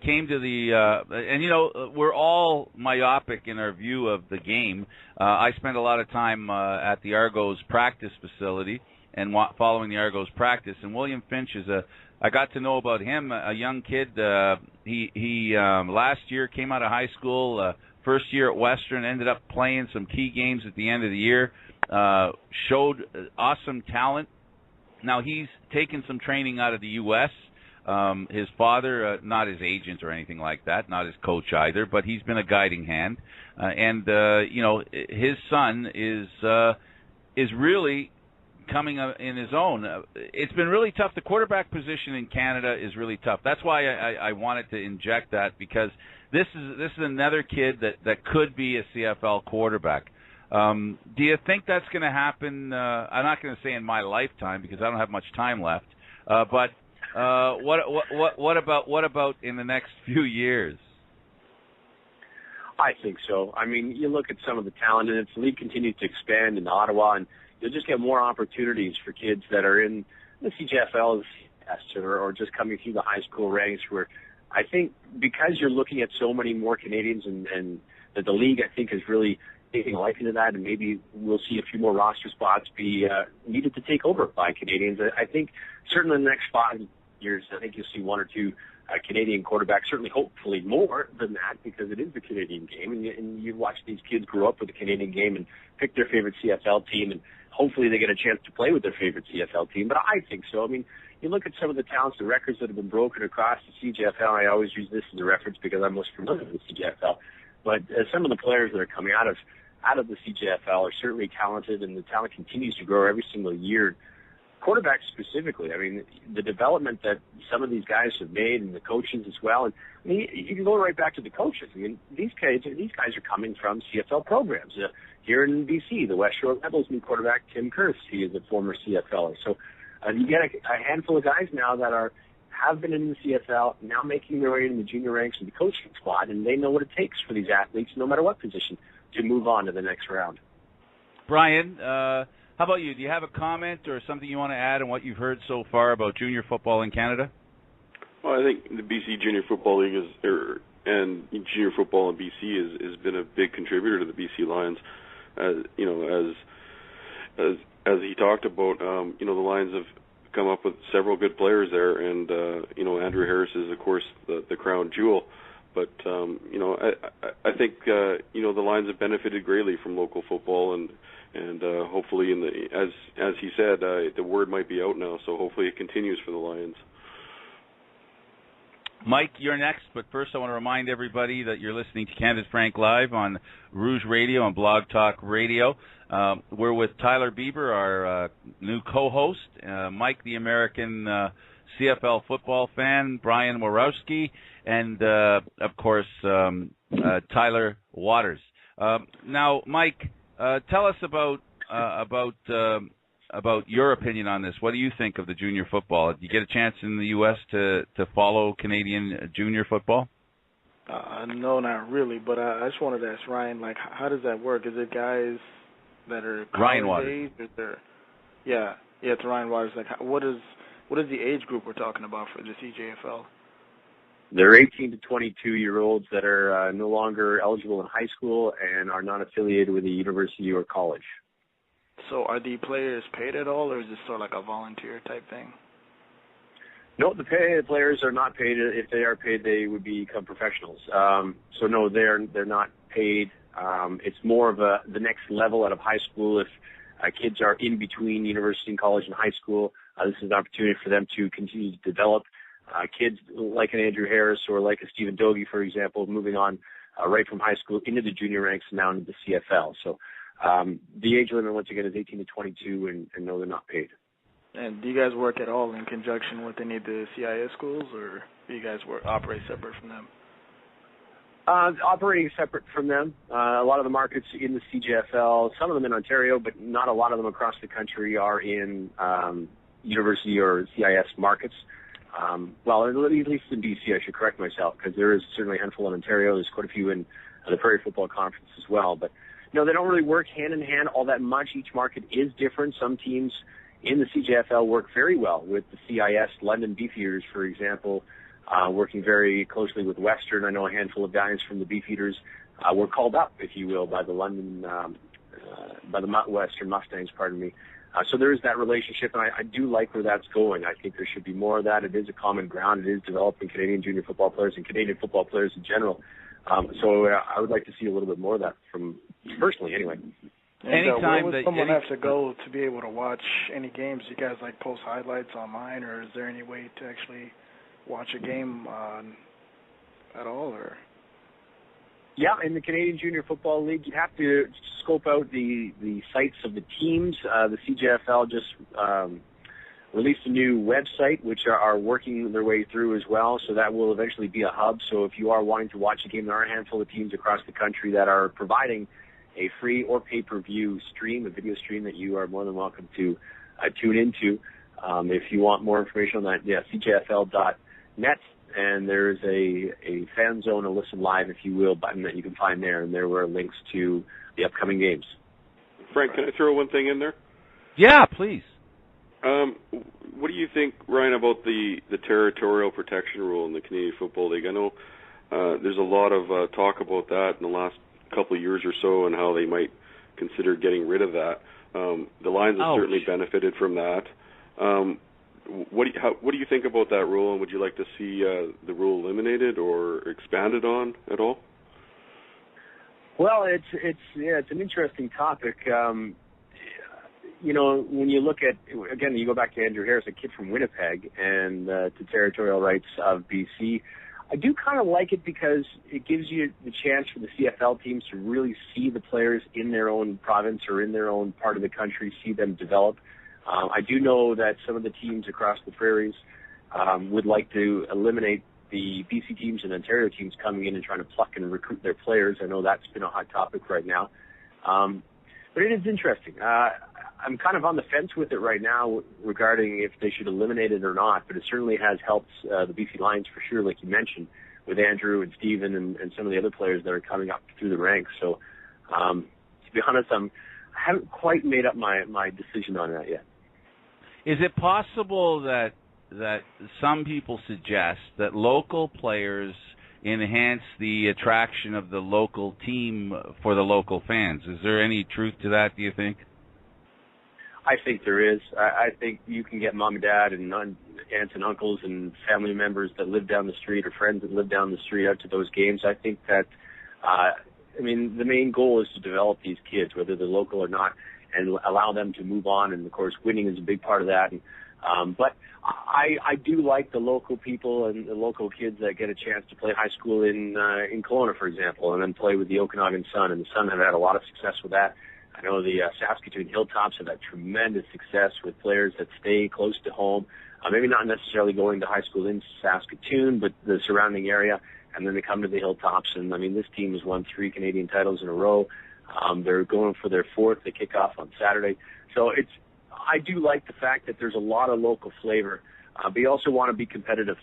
came to the we're all myopic in our view of the game. I spent a lot of time at the Argos practice facility and following the Argos practice. And William Finch I got to know about him, a young kid. He last year came out of high school, first year at Western, ended up playing some key games at the end of the year, showed awesome talent. Now, he's taken some training out of the U.S. His father, not his agent or anything like that, not his coach either, but he's been a guiding hand. His son is really coming in his own. It's been really tough. The quarterback position in Canada is really tough. That's why I wanted to inject that, because this is another kid that could be a CFL quarterback. Do you think that's going to happen? I'm not going to say in my lifetime because I don't have much time left. But what about in the next few years? I think so. I mean, you look at some of the talent, and if the league continues to expand in Ottawa, and you'll just get more opportunities for kids that are in the CJFL or just coming through the high school ranks, where I think because you're looking at so many more Canadians and that the league, I think, is really taking a liking to that, and maybe we'll see a few more roster spots be needed to take over by Canadians. I think certainly in the next 5 years, I think you'll see one or two Canadian quarterbacks, certainly hopefully more than that, because it is the Canadian game, and you watch these kids grow up with the Canadian game and pick their favorite CFL team, and hopefully they get a chance to play with their favorite CFL team. But I think so. I mean, you look at some of the talents, the records that have been broken across the CJFL. I always use this as a reference because I'm most familiar with the CJFL. But some of the players that are coming out of the CJFL are certainly talented, and the talent continues to grow every single year. Quarterbacks specifically, I mean, the development that some of these guys have made, and the coaches as well. And I mean, you can go right back to the coaches. I mean, these guys are coming from CFL programs. Here in BC, the West Shore Rebels new quarterback Tim Kurth, he is a former CFLer. So you get a handful of guys now that have been in the CFL, now making their way in the junior ranks of the coaching squad, and they know what it takes for these athletes, no matter what position, to move on to the next round. Brian, how about you? Do you have a comment or something you want to add on what you've heard so far about junior football in Canada? Well, I think the BC Junior Football League and junior football in BC has been a big contributor to the BC Lions. You know, as he talked about, you know, the Lions have come up with several good players there, and you know, Andrew Harris is of course the crown jewel. But you know, I think you know, the Lions have benefited greatly from local football, and hopefully, as he said, the word might be out now, so hopefully it continues for the Lions. Mike, you're next, but first I want to remind everybody that you're listening to Candid Frank Live on Rouge Radio and Blog Talk Radio. We're with Tyler Bieber, our new co-host, Mike, the American CFL football fan, Brian Wawryshyn, and, of course, Tyler Waters. Now, Mike, tell us about your opinion on this. What do you think of the junior football? Did you get a chance in the U.S. to follow Canadian junior football? No, not really. But I just wanted to ask Ryan, like, how does that work? Is it guys that are Ryan Waters? Age, yeah, it's Ryan Waters. Like, what is the age group we're talking about for the CJFL? They're 18 to 22-year-olds that are no longer eligible in high school and are not affiliated with a university or college. So are the players paid at all, or is this sort of like a volunteer type thing? No, the players are not paid. If they are paid, they would become professionals. So no, they're not paid. It's more of the next level out of high school. If kids are in between university and college and high school, this is an opportunity for them to continue to develop. Kids like an Andrew Harris or like a Stephen Dogie, for example, moving on right from high school into the junior ranks and now into the CFL. So the age limit, once again, is 18 to 22, and no, they're not paid. And do you guys work at all in conjunction with any of the CIS schools, or do you guys operate separate from them? Operating separate from them. A lot of the markets in the CJFL, some of them in Ontario, but not a lot of them across the country are in university or CIS markets. Well, at least in BC, I should correct myself, because there is certainly a handful in Ontario. There's quite a few in the Prairie Football Conference as well. But, no, they don't really work hand-in-hand all that much. Each market is different. Some teams in the CJFL work very well with the CIS London Beefeaters, for example, working very closely with Western. I know a handful of guys from the Beefeaters were called up, if you will, by the Western Mustangs, pardon me. So there is that relationship, and I do like where that's going. I think there should be more of that. It is a common ground. It is developing Canadian junior football players and Canadian football players in general. So I would like to see a little bit more of that from, personally, anyway. And where would someone have to go to be able to watch any games? You guys like post highlights online, or is there any way to actually watch a game at all? Or yeah, in the Canadian Junior Football League, you have to scope out the sites of the teams. The CJFL just released a new website, which are working their way through as well, so that will eventually be a hub. So if you are wanting to watch a game, there are a handful of teams across the country that are providing a free or pay-per-view stream, a video stream that you are more than welcome to tune into. If you want more information on that, yeah, cjfl.net and there's a fan zone, a listen live, if you will, button that you can find there, and there were links to the upcoming games. Frank, can I throw one thing in there? Yeah, please. What do you think, Ryan, about the territorial protection rule in the Canadian Football League? I know there's a lot of talk about that in the last couple of years or so, and how they might consider getting rid of that. The Lions have certainly benefited from that. What do you think about that rule, and would you like to see the rule eliminated or expanded on at all? Well, it's an interesting topic. When you look at, again, you go back to Andrew Harris, a kid from Winnipeg, and to territorial rights of BC. I do kind of like it because it gives you the chance for the CFL teams to really see the players in their own province or in their own part of the country, see them develop. I do know that some of the teams across the prairies would like to eliminate the BC teams and Ontario teams coming in and trying to pluck and recruit their players. I know that's been a hot topic right now. But it is interesting. I'm kind of on the fence with it right now regarding if they should eliminate it or not, but it certainly has helped the BC Lions for sure, like you mentioned, with Andrew and Steven and some of the other players that are coming up through the ranks. So to be honest, I haven't quite made up my decision on that yet. Is it possible that some people suggest that local players enhance the attraction of the local team for the local fans? Is there any truth to that, do you think? I think there is. I think you can get mom and dad and aunts and uncles and family members that live down the street or friends that live down the street out to those games. I think that, the main goal is to develop these kids, whether they're local or not, and allow them to move on. And, of course, winning is a big part of that. But I do like the local people and the local kids that get a chance to play high school in Kelowna, for example, and then play with the Okanagan Sun. And the Sun have had a lot of success with that. I know the Saskatoon Hilltops have had tremendous success with players that stay close to home, maybe not necessarily going to high school in Saskatoon, but the surrounding area, and then they come to the Hilltops. And, this team has won 3 Canadian titles in a row. They're going for their 4th. They kick off on Saturday. So I do like the fact that there's a lot of local flavor, but you also want to be competitive.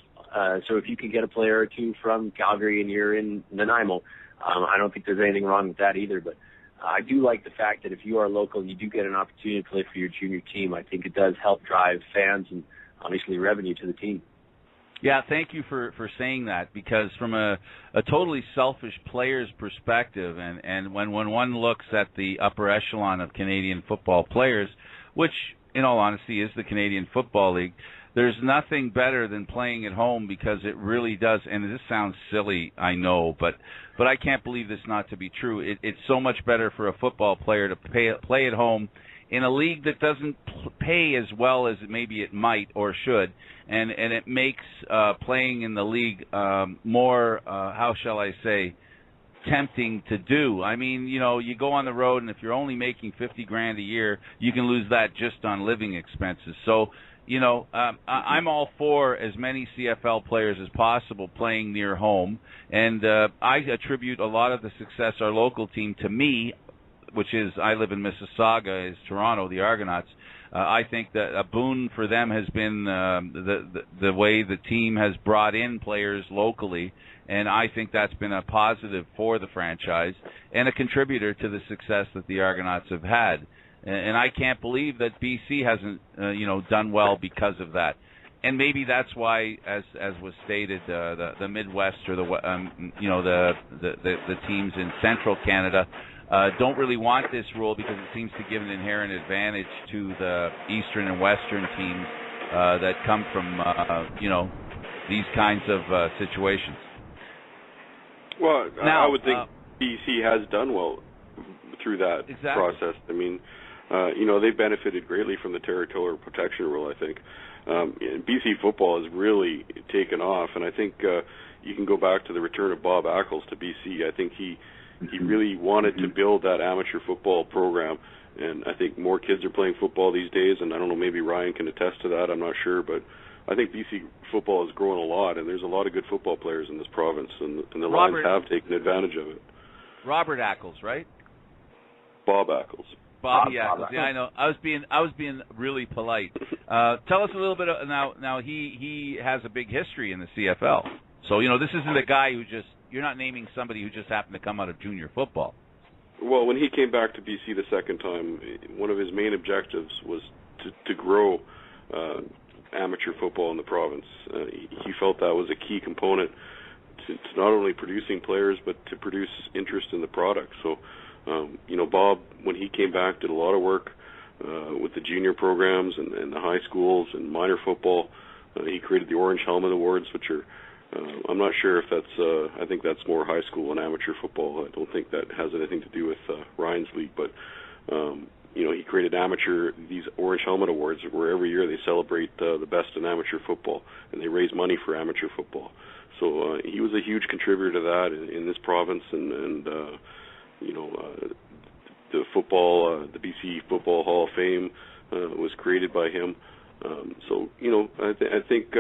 So if you can get a player or two from Calgary and you're in Nanaimo, I don't think there's anything wrong with that either, but I do like the fact that if you are local and you do get an opportunity to play for your junior team, I think it does help drive fans and obviously revenue to the team. Yeah, thank you for saying that, because from a totally selfish player's perspective, and when one looks at the upper echelon of Canadian football players, which in all honesty is the Canadian Football League, there's nothing better than playing at home, because it really does, and this sounds silly, I know, but I can't believe this not to be true. It's so much better for a football player to play at home in a league that doesn't pay as well as maybe it might or should, and it makes playing in the league more, how shall I say, tempting to do. You go on the road, and if you're only making $50,000 a year, you can lose that just on living expenses. So, I'm all for as many CFL players as possible playing near home, and I attribute a lot of the success our local team to me, which is I live in Mississauga, is Toronto, the Argonauts. I think that a boon for them has been the way the team has brought in players locally, and I think that's been a positive for the franchise and a contributor to the success that the Argonauts have had. And I can't believe that BC hasn't, done well because of that. And maybe that's why, as was stated, the Midwest or the teams in Central Canada don't really want this rule, because it seems to give an inherent advantage to the Eastern and Western teams that come from, these kinds of situations. Well, now, I would think BC has done well through that process. They benefited greatly from the territorial protection rule, I think. BC football has really taken off, and I think you can go back to the return of Bob Ackles to BC. I think he really wanted to build that amateur football program, and I think more kids are playing football these days, and I don't know, maybe Ryan can attest to that, I'm not sure, but I think BC football has grown a lot, and there's a lot of good football players in this province, and the Lions have taken advantage of it. Robert Ackles, right? Bob Ackles. Bobby Ackles. Yeah, I know. I was being really polite. Tell us a little bit of, now he has a big history in the CFL. So, this isn't a guy who you're not naming somebody who just happened to come out of junior football. Well, when he came back to BC the second time, one of his main objectives was to grow amateur football in the province. He felt that was a key component to not only producing players, but to produce interest in the product. So, Bob, when he came back, did a lot of work with the junior programs and the high schools and minor football. He created the Orange Helmet Awards, which are, I'm not sure if that's, I think that's more high school and amateur football. I don't think that has anything to do with Ryan's league, but, he created these Orange Helmet Awards, where every year they celebrate the best in amateur football, and they raise money for amateur football. So he was a huge contributor to that in this province, and the football, the BC Football Hall of Fame was created by him. I think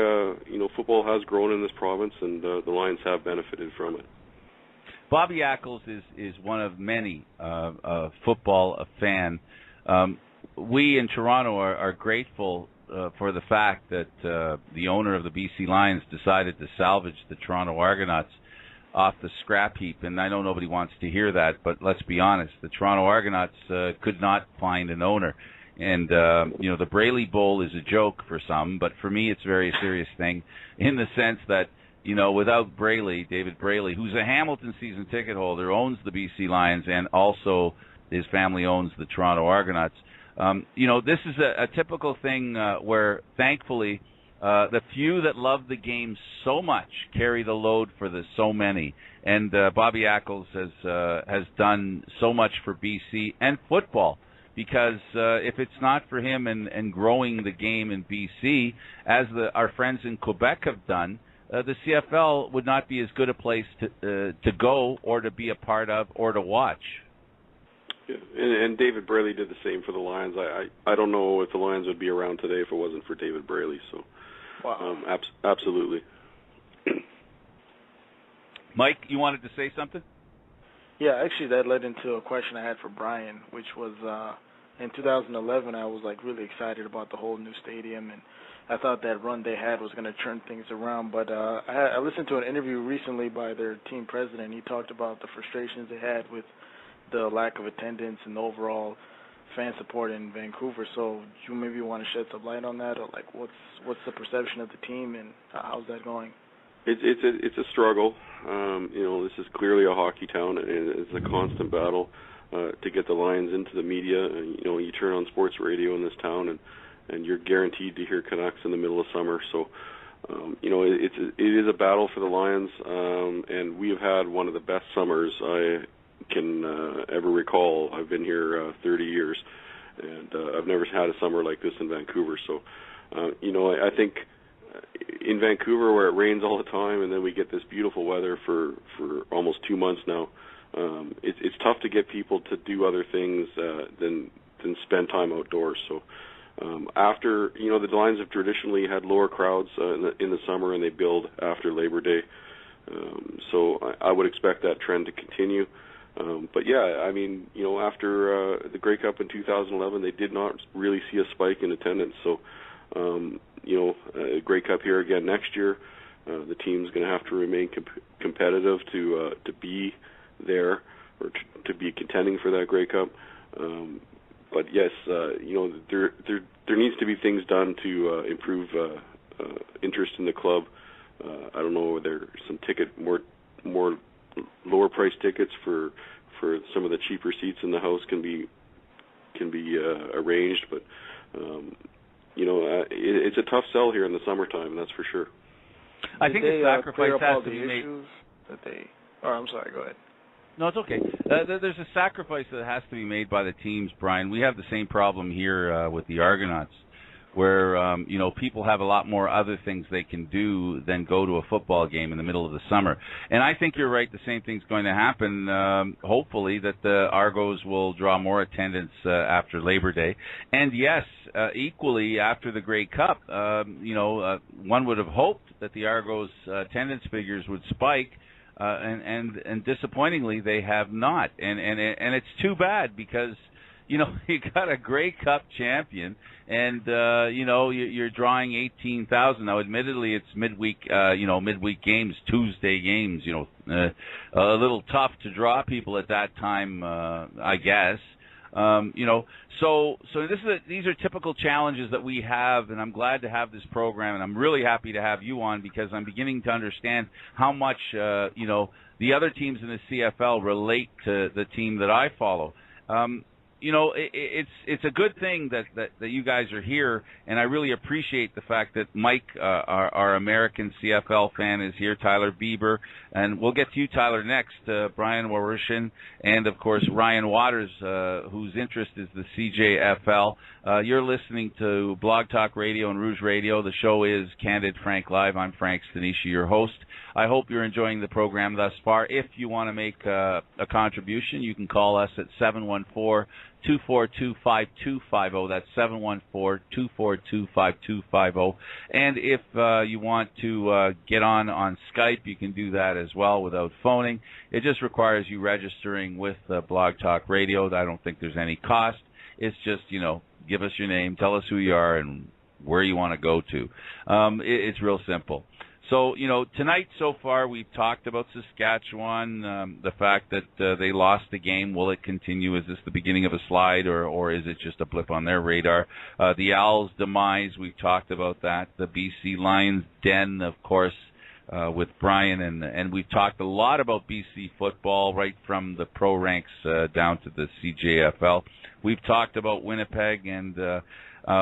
football has grown in this province, and the Lions have benefited from it. Bobby Ackles is one of many football fan. We in Toronto are grateful for the fact that the owner of the BC Lions decided to salvage the Toronto Argonauts off the scrap heap. And I know nobody wants to hear that, but let's be honest, the Toronto Argonauts could not find an owner. And, the Braley Bowl is a joke for some, but for me it's a very serious thing in the sense that, without Braley, David Braley, who's a Hamilton season ticket holder, owns the BC Lions, and also his family owns the Toronto Argonauts. This is a typical thing where, thankfully, the few that love the game so much carry the load for the so many. And Bobby Ackles has done so much for BC and football. Because if it's not for him and growing the game in BC, as our friends in Quebec have done, the CFL would not be as good a place to go or to be a part of or to watch. Yeah. And David Braley did the same for the Lions. I don't know if the Lions would be around today if it wasn't for David Braley. So, wow. Absolutely. Mike, you wanted to say something? Yeah, actually, that led into a question I had for Brian, which was in 2011, I was really excited about the whole new stadium, and I thought that run they had was going to turn things around. But I listened to an interview recently by their team president. He talked about the frustrations they had with the lack of attendance and the overall fan support in Vancouver. So do you maybe want to shed some light on that, or what's the perception of the team and how's that going? It's a struggle. This is clearly a hockey town, and it's a constant battle to get the Lions into the media. And, you turn on sports radio in this town, and you're guaranteed to hear Canucks in the middle of summer. So, it is a battle for the Lions, and we have had one of the best summers I can ever recall. I've been here 30 years, and I've never had a summer like this in Vancouver. So, I think in Vancouver, where it rains all the time, and then we get this beautiful weather for almost 2 months now, it's tough to get people to do other things than spend time outdoors. So after, the Lions have traditionally had lower crowds in the summer, and they build after Labor Day. So I would expect that trend to continue. But yeah, after the Grey Cup in 2011, they did not really see a spike in attendance. So Grey Cup here again next year. The team's going to have to remain competitive to be there or to be contending for that Grey Cup. But yes, there needs to be things done to improve interest in the club. I don't know whether some more lower price tickets for some of the cheaper seats in the house can be arranged, but it's a tough sell here in the summertime, that's for sure. I think the sacrifice has to be made. I'm sorry, go ahead. No, it's okay. There's a sacrifice that has to be made by the teams, Brian. We have the same problem here with the Argonauts, where people have a lot more other things they can do than go to a football game in the middle of the summer. And I think you're right. The same thing's going to happen. Hopefully, that the Argos will draw more attendance after Labor Day, and yes, equally after the Grey Cup. One would have hoped that the Argos attendance figures would spike. And disappointingly, they have not, and it's too bad because you got a Grey Cup champion, and you're drawing 18,000. Now, admittedly, it's midweek games, Tuesday games. A little tough to draw people at that time, I guess. So these are typical challenges that we have, and I'm glad to have this program, and I'm really happy to have you on because I'm beginning to understand how much the other teams in the CFL relate to the team that I follow. It's a good thing that you guys are here, and I really appreciate the fact that Mike, our American CFL fan, is here, Tyler Bieber, and we'll get to you, Tyler, next, Brian Wawryshyn, and, of course, Ryan Waters, whose interest is the CJFL. You're listening to Blog Talk Radio and Rouge Radio. The show is Candid Frank Live. I'm Frank Stanisci, your host. I hope you're enjoying the program thus far. If you want to make a contribution, you can call us at 714-242-5250. That's 714-242-5250. And if you want to get on Skype, you can do that as well without phoning. It just requires you registering with Blog Talk Radio. I don't think there's any cost. It's just, give us your name, tell us who you are, and where you want to go to. It's real simple. So, tonight so far we've talked about Saskatchewan, the fact that they lost the game. Will it continue? Is this the beginning of a slide, or is it just a blip on their radar? The Owls' demise, we've talked about that. The BC Lions' den, of course, with Brian, and we've talked a lot about BC football, right from the pro ranks down to the CJFL. We've talked about Winnipeg, and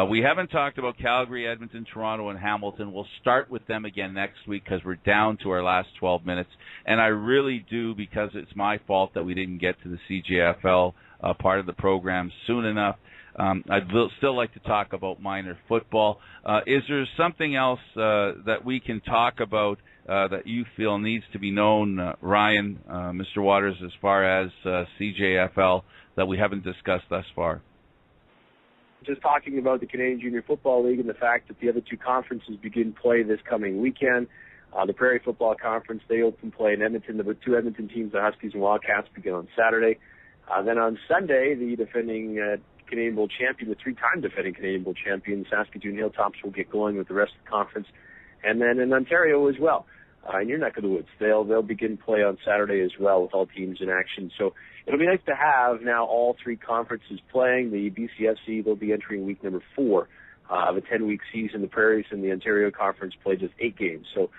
we haven't talked about Calgary, Edmonton, Toronto, and Hamilton. We'll start with them again next week because we're down to our last 12 minutes. And I really do, because it's my fault that we didn't get to the CJFL part of the program soon enough. I'd still like to talk about minor football. Is there something else that we can talk about that you feel needs to be known, Ryan, Mr. Waters, as far as CJFL that we haven't discussed thus far? Just talking about the Canadian Junior Football League and the fact that the other two conferences begin play this coming weekend. The Prairie Football Conference, they open play in Edmonton. The two Edmonton teams, the Huskies and Wildcats, begin on Saturday. Then on Sunday, the defending Canadian Bowl champion, the three-time defending Canadian Bowl champion, Saskatoon Hilltops, will get going with the rest of the conference. And then in Ontario as well, in your neck of the woods, they'll begin play on Saturday as well with all teams in action. So it'll be nice to have now all three conferences playing. The BCFC, they'll be entering week number 4 of a 10-week season. The Prairies and the Ontario Conference play just 8 games. So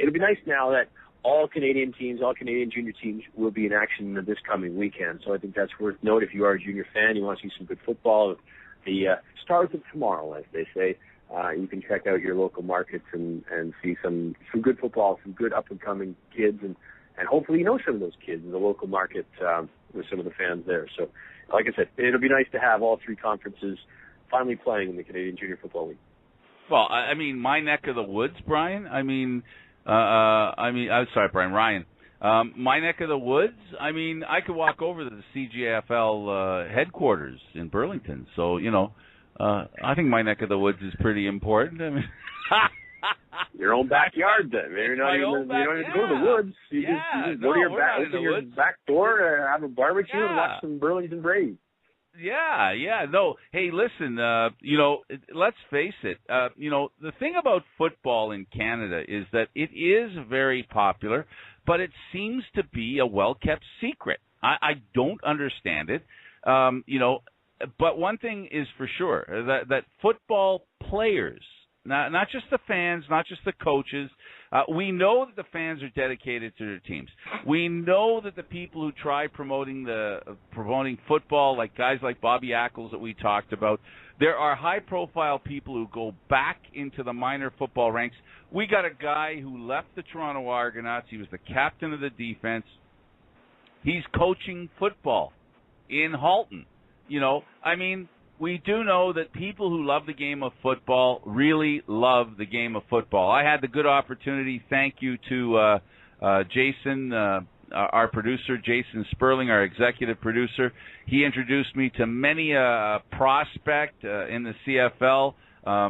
it'll be nice now that all Canadian teams, all Canadian junior teams will be in action this coming weekend. So I think that's worth note. If you are a junior fan, you want to see some good football, the stars of tomorrow, as they say, you can check out your local markets and see some good football, some good up-and-coming kids, and hopefully you know some of those kids in the local market with some of the fans there. So, like I said, it'll be nice to have all three conferences finally playing in the Canadian Junior Football League. Well, I mean, my neck of the woods, Brian. I'm sorry, Brian, Ryan. My neck of the woods. I mean, I could walk over to the CJFL headquarters in Burlington. So, I think my neck of the woods is pretty important. I mean, your own backyard, then. Maybe not even. You don't even go to the woods. You just go to your back door, have a barbecue, and watch some Burlington Braves. Yeah. No, hey, listen. Let's face it. The thing about football in Canada is that it is very popular, but it seems to be a well-kept secret. I don't understand it. But one thing is for sure, that football players, not just the fans, not just the coaches, we know that the fans are dedicated to their teams. We know that the people who try promoting football, like guys like Bobby Ackles that we talked about, there are high-profile people who go back into the minor football ranks. We got a guy who left the Toronto Argonauts. He was the captain of the defense. He's coaching football in Halton. We do know that people who love the game of football really love the game of football. I had the good opportunity, thank you to Jason, our producer, Jason Sperling, our executive producer. He introduced me to many a prospect in the CFL,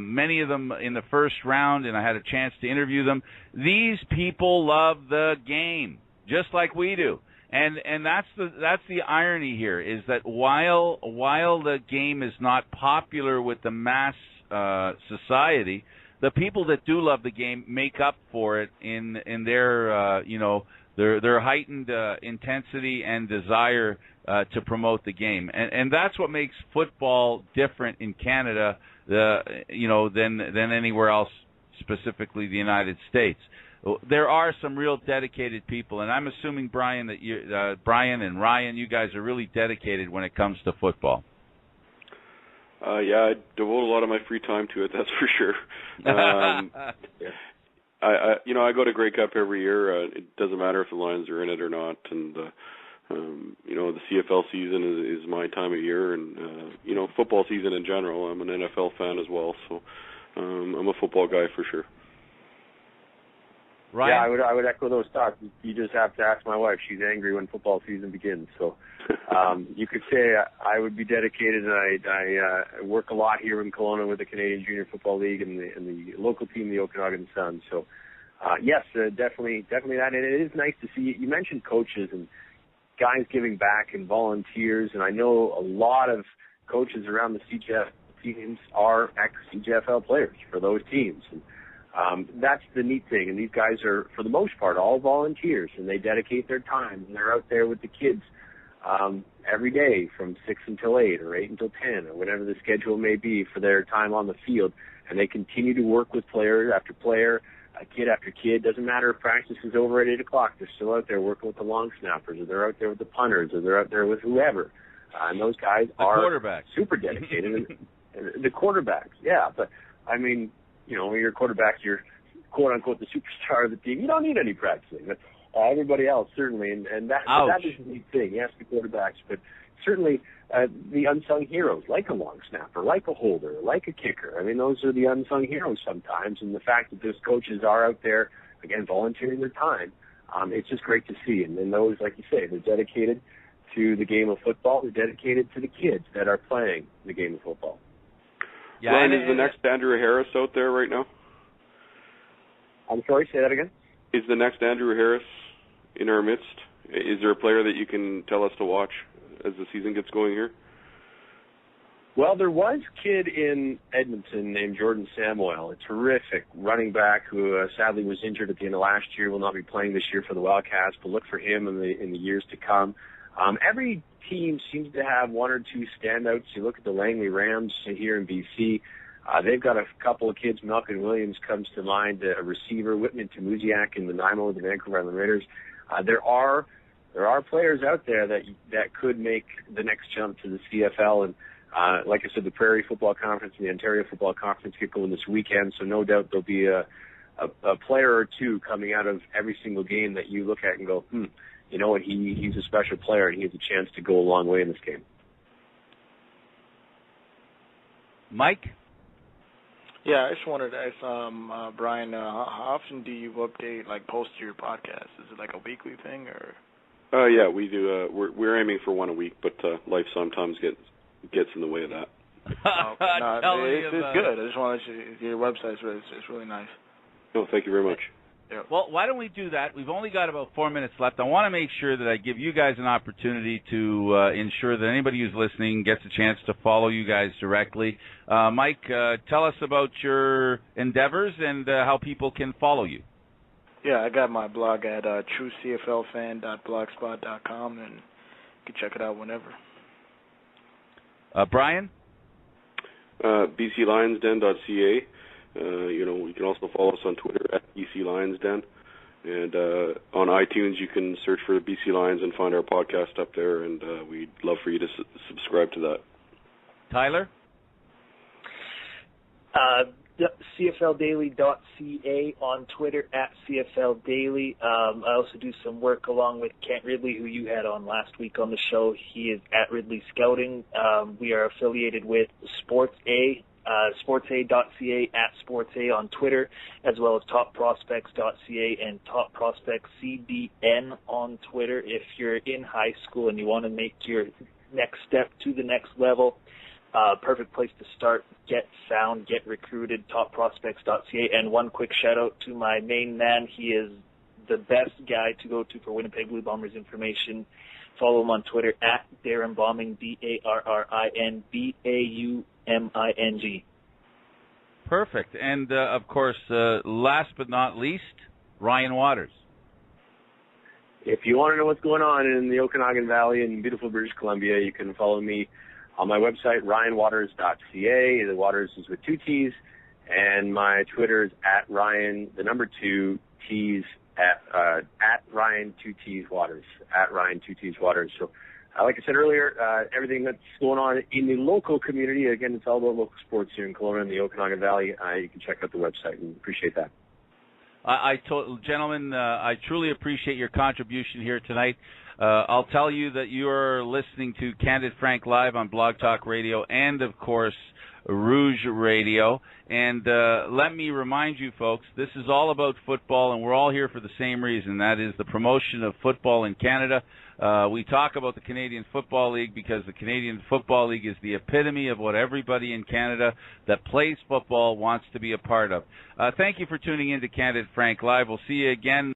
many of them in the first round, and I had a chance to interview them. These people love the game, just like we do. And that's the irony here, is that while the game is not popular with the mass society, the people that do love the game make up for it in their their heightened intensity and desire to promote the game, and that's what makes football different in Canada, than anywhere else, specifically the United States. There are some real dedicated people, and I'm assuming, Brian, that Brian and Ryan, you guys are really dedicated when it comes to football. Yeah, I devote a lot of my free time to it. That's for sure. I go to Grey Cup every year. It doesn't matter if the Lions are in it or not, and the CFL season is my time of year, and football season in general. I'm an NFL fan as well, so I'm a football guy for sure. Ryan? Yeah, I would echo those thoughts. You just have to ask my wife. She's angry when football season begins. So you could say I would be dedicated, and I work a lot here in Kelowna with the Canadian Junior Football League and the local team, the Okanagan Sun. So yes, definitely that. And it is nice to see. You mentioned coaches and guys giving back and volunteers, and I know a lot of coaches around the CJF teams are ex-CJFL players for those teams. And that's the neat thing, and these guys are, for the most part, all volunteers, and they dedicate their time, and they're out there with the kids every day from 6 until 8 or 8 until 10 or whatever the schedule may be for their time on the field, and they continue to work with player after player, kid after kid. Doesn't matter if practice is over at 8 o'clock. They're still out there working with the long snappers, or they're out there with the punters, or they're out there with whoever. And those guys are super dedicated. And the quarterbacks, yeah, but I mean, when you're a quarterback, you're quote-unquote the superstar of the team. You don't need any practicing. But everybody else, certainly, and that is the neat thing. Yes, the quarterbacks, but certainly the unsung heroes, like a long snapper, like a holder, like a kicker. I mean, those are the unsung heroes sometimes, and the fact that those coaches are out there, again, volunteering their time, it's just great to see. And those, like you say, they're dedicated to the game of football. They're dedicated to the kids that are playing the game of football. Yeah, Ryan, is the next Andrew Harris out there right now? I'm sorry, say that again? Is the next Andrew Harris in our midst? Is there a player that you can tell us to watch as the season gets going here? Well, there was a kid in Edmonton named Jordan Samuel, a terrific running back who sadly was injured at the end of last year, will not be playing this year for the Wildcats, but look for him in the years to come. Every team seems to have one or two standouts. You look at the Langley Rams here in BC. They've got a couple of kids. Malcolm Williams comes to mind, a receiver. Whitman Tamuziak in Nanaimo with the Vancouver Island Raiders. There are players out there that could make the next jump to the CFL. And like I said, the Prairie Football Conference and the Ontario Football Conference get going this weekend. So no doubt there'll be a player or two coming out of every single game that you look at and go, you know what, he's a special player, and he has a chance to go a long way in this game. Mike? Yeah, I just wanted to ask Brian, how often do you post your podcast? Is it like a weekly thing, or? Yeah, we do. We're aiming for one a week, but life sometimes gets in the way of that. Okay. No, it's good. I just wanted your website's it's really nice. Oh, thank you very much. Yeah. Well, why don't we do that? We've only got about 4 minutes left. I want to make sure that I give you guys an opportunity to ensure that anybody who's listening gets a chance to follow you guys directly. Mike, tell us about your endeavors and how people can follow you. Yeah, I got my blog at truecflfan.blogspot.com, and you can check it out whenever. Brian? bclionsden.ca. You can also follow us on Twitter at bclionsden, and on iTunes you can search for BC Lions and find our podcast up there, and we'd love for you to subscribe to that. Tyler? CFLdaily.ca, on Twitter at CFLdaily. I also do some work along with Kent Ridley, who you had on last week on the show. He is at Ridley Scouting. We are affiliated with Sports A. sportsa.ca, at sportsa on Twitter, as well as topprospects.ca and topprospectscbn on Twitter. If you're in high school and you want to make your next step to the next level, perfect place to start. Get found, get recruited, topprospects.ca. And one quick shout out to my main man. He is the best guy to go to for Winnipeg Blue Bombers information. Follow him on Twitter at Darren Bombing, DarrinBauming. Perfect. And, of course, last but not least, Ryan Waters. If you want to know what's going on in the Okanagan Valley in beautiful British Columbia, you can follow me on my website, ryanwaters.ca. The Waters is with 2 T's. And my Twitter is at Ryan, the number 2 T's, at Ryan 2 T's Waters, at Ryan 2 T's Waters. So, like I said earlier, everything that's going on in the local community, again, it's all about local sports here in Kelowna and the Okanagan Valley. You can check out the website and appreciate that. Gentlemen, I truly appreciate your contribution here tonight. I'll tell you that you are listening to Candid Frank Live on Blog Talk Radio and, of course, Rouge Radio. And let me remind you, folks, this is all about football, and we're all here for the same reason. That is the promotion of football in Canada. We talk about the Canadian Football League because the Canadian Football League is the epitome of what everybody in Canada that plays football wants to be a part of. Thank you for tuning in to Candid Frank Live. We'll see you again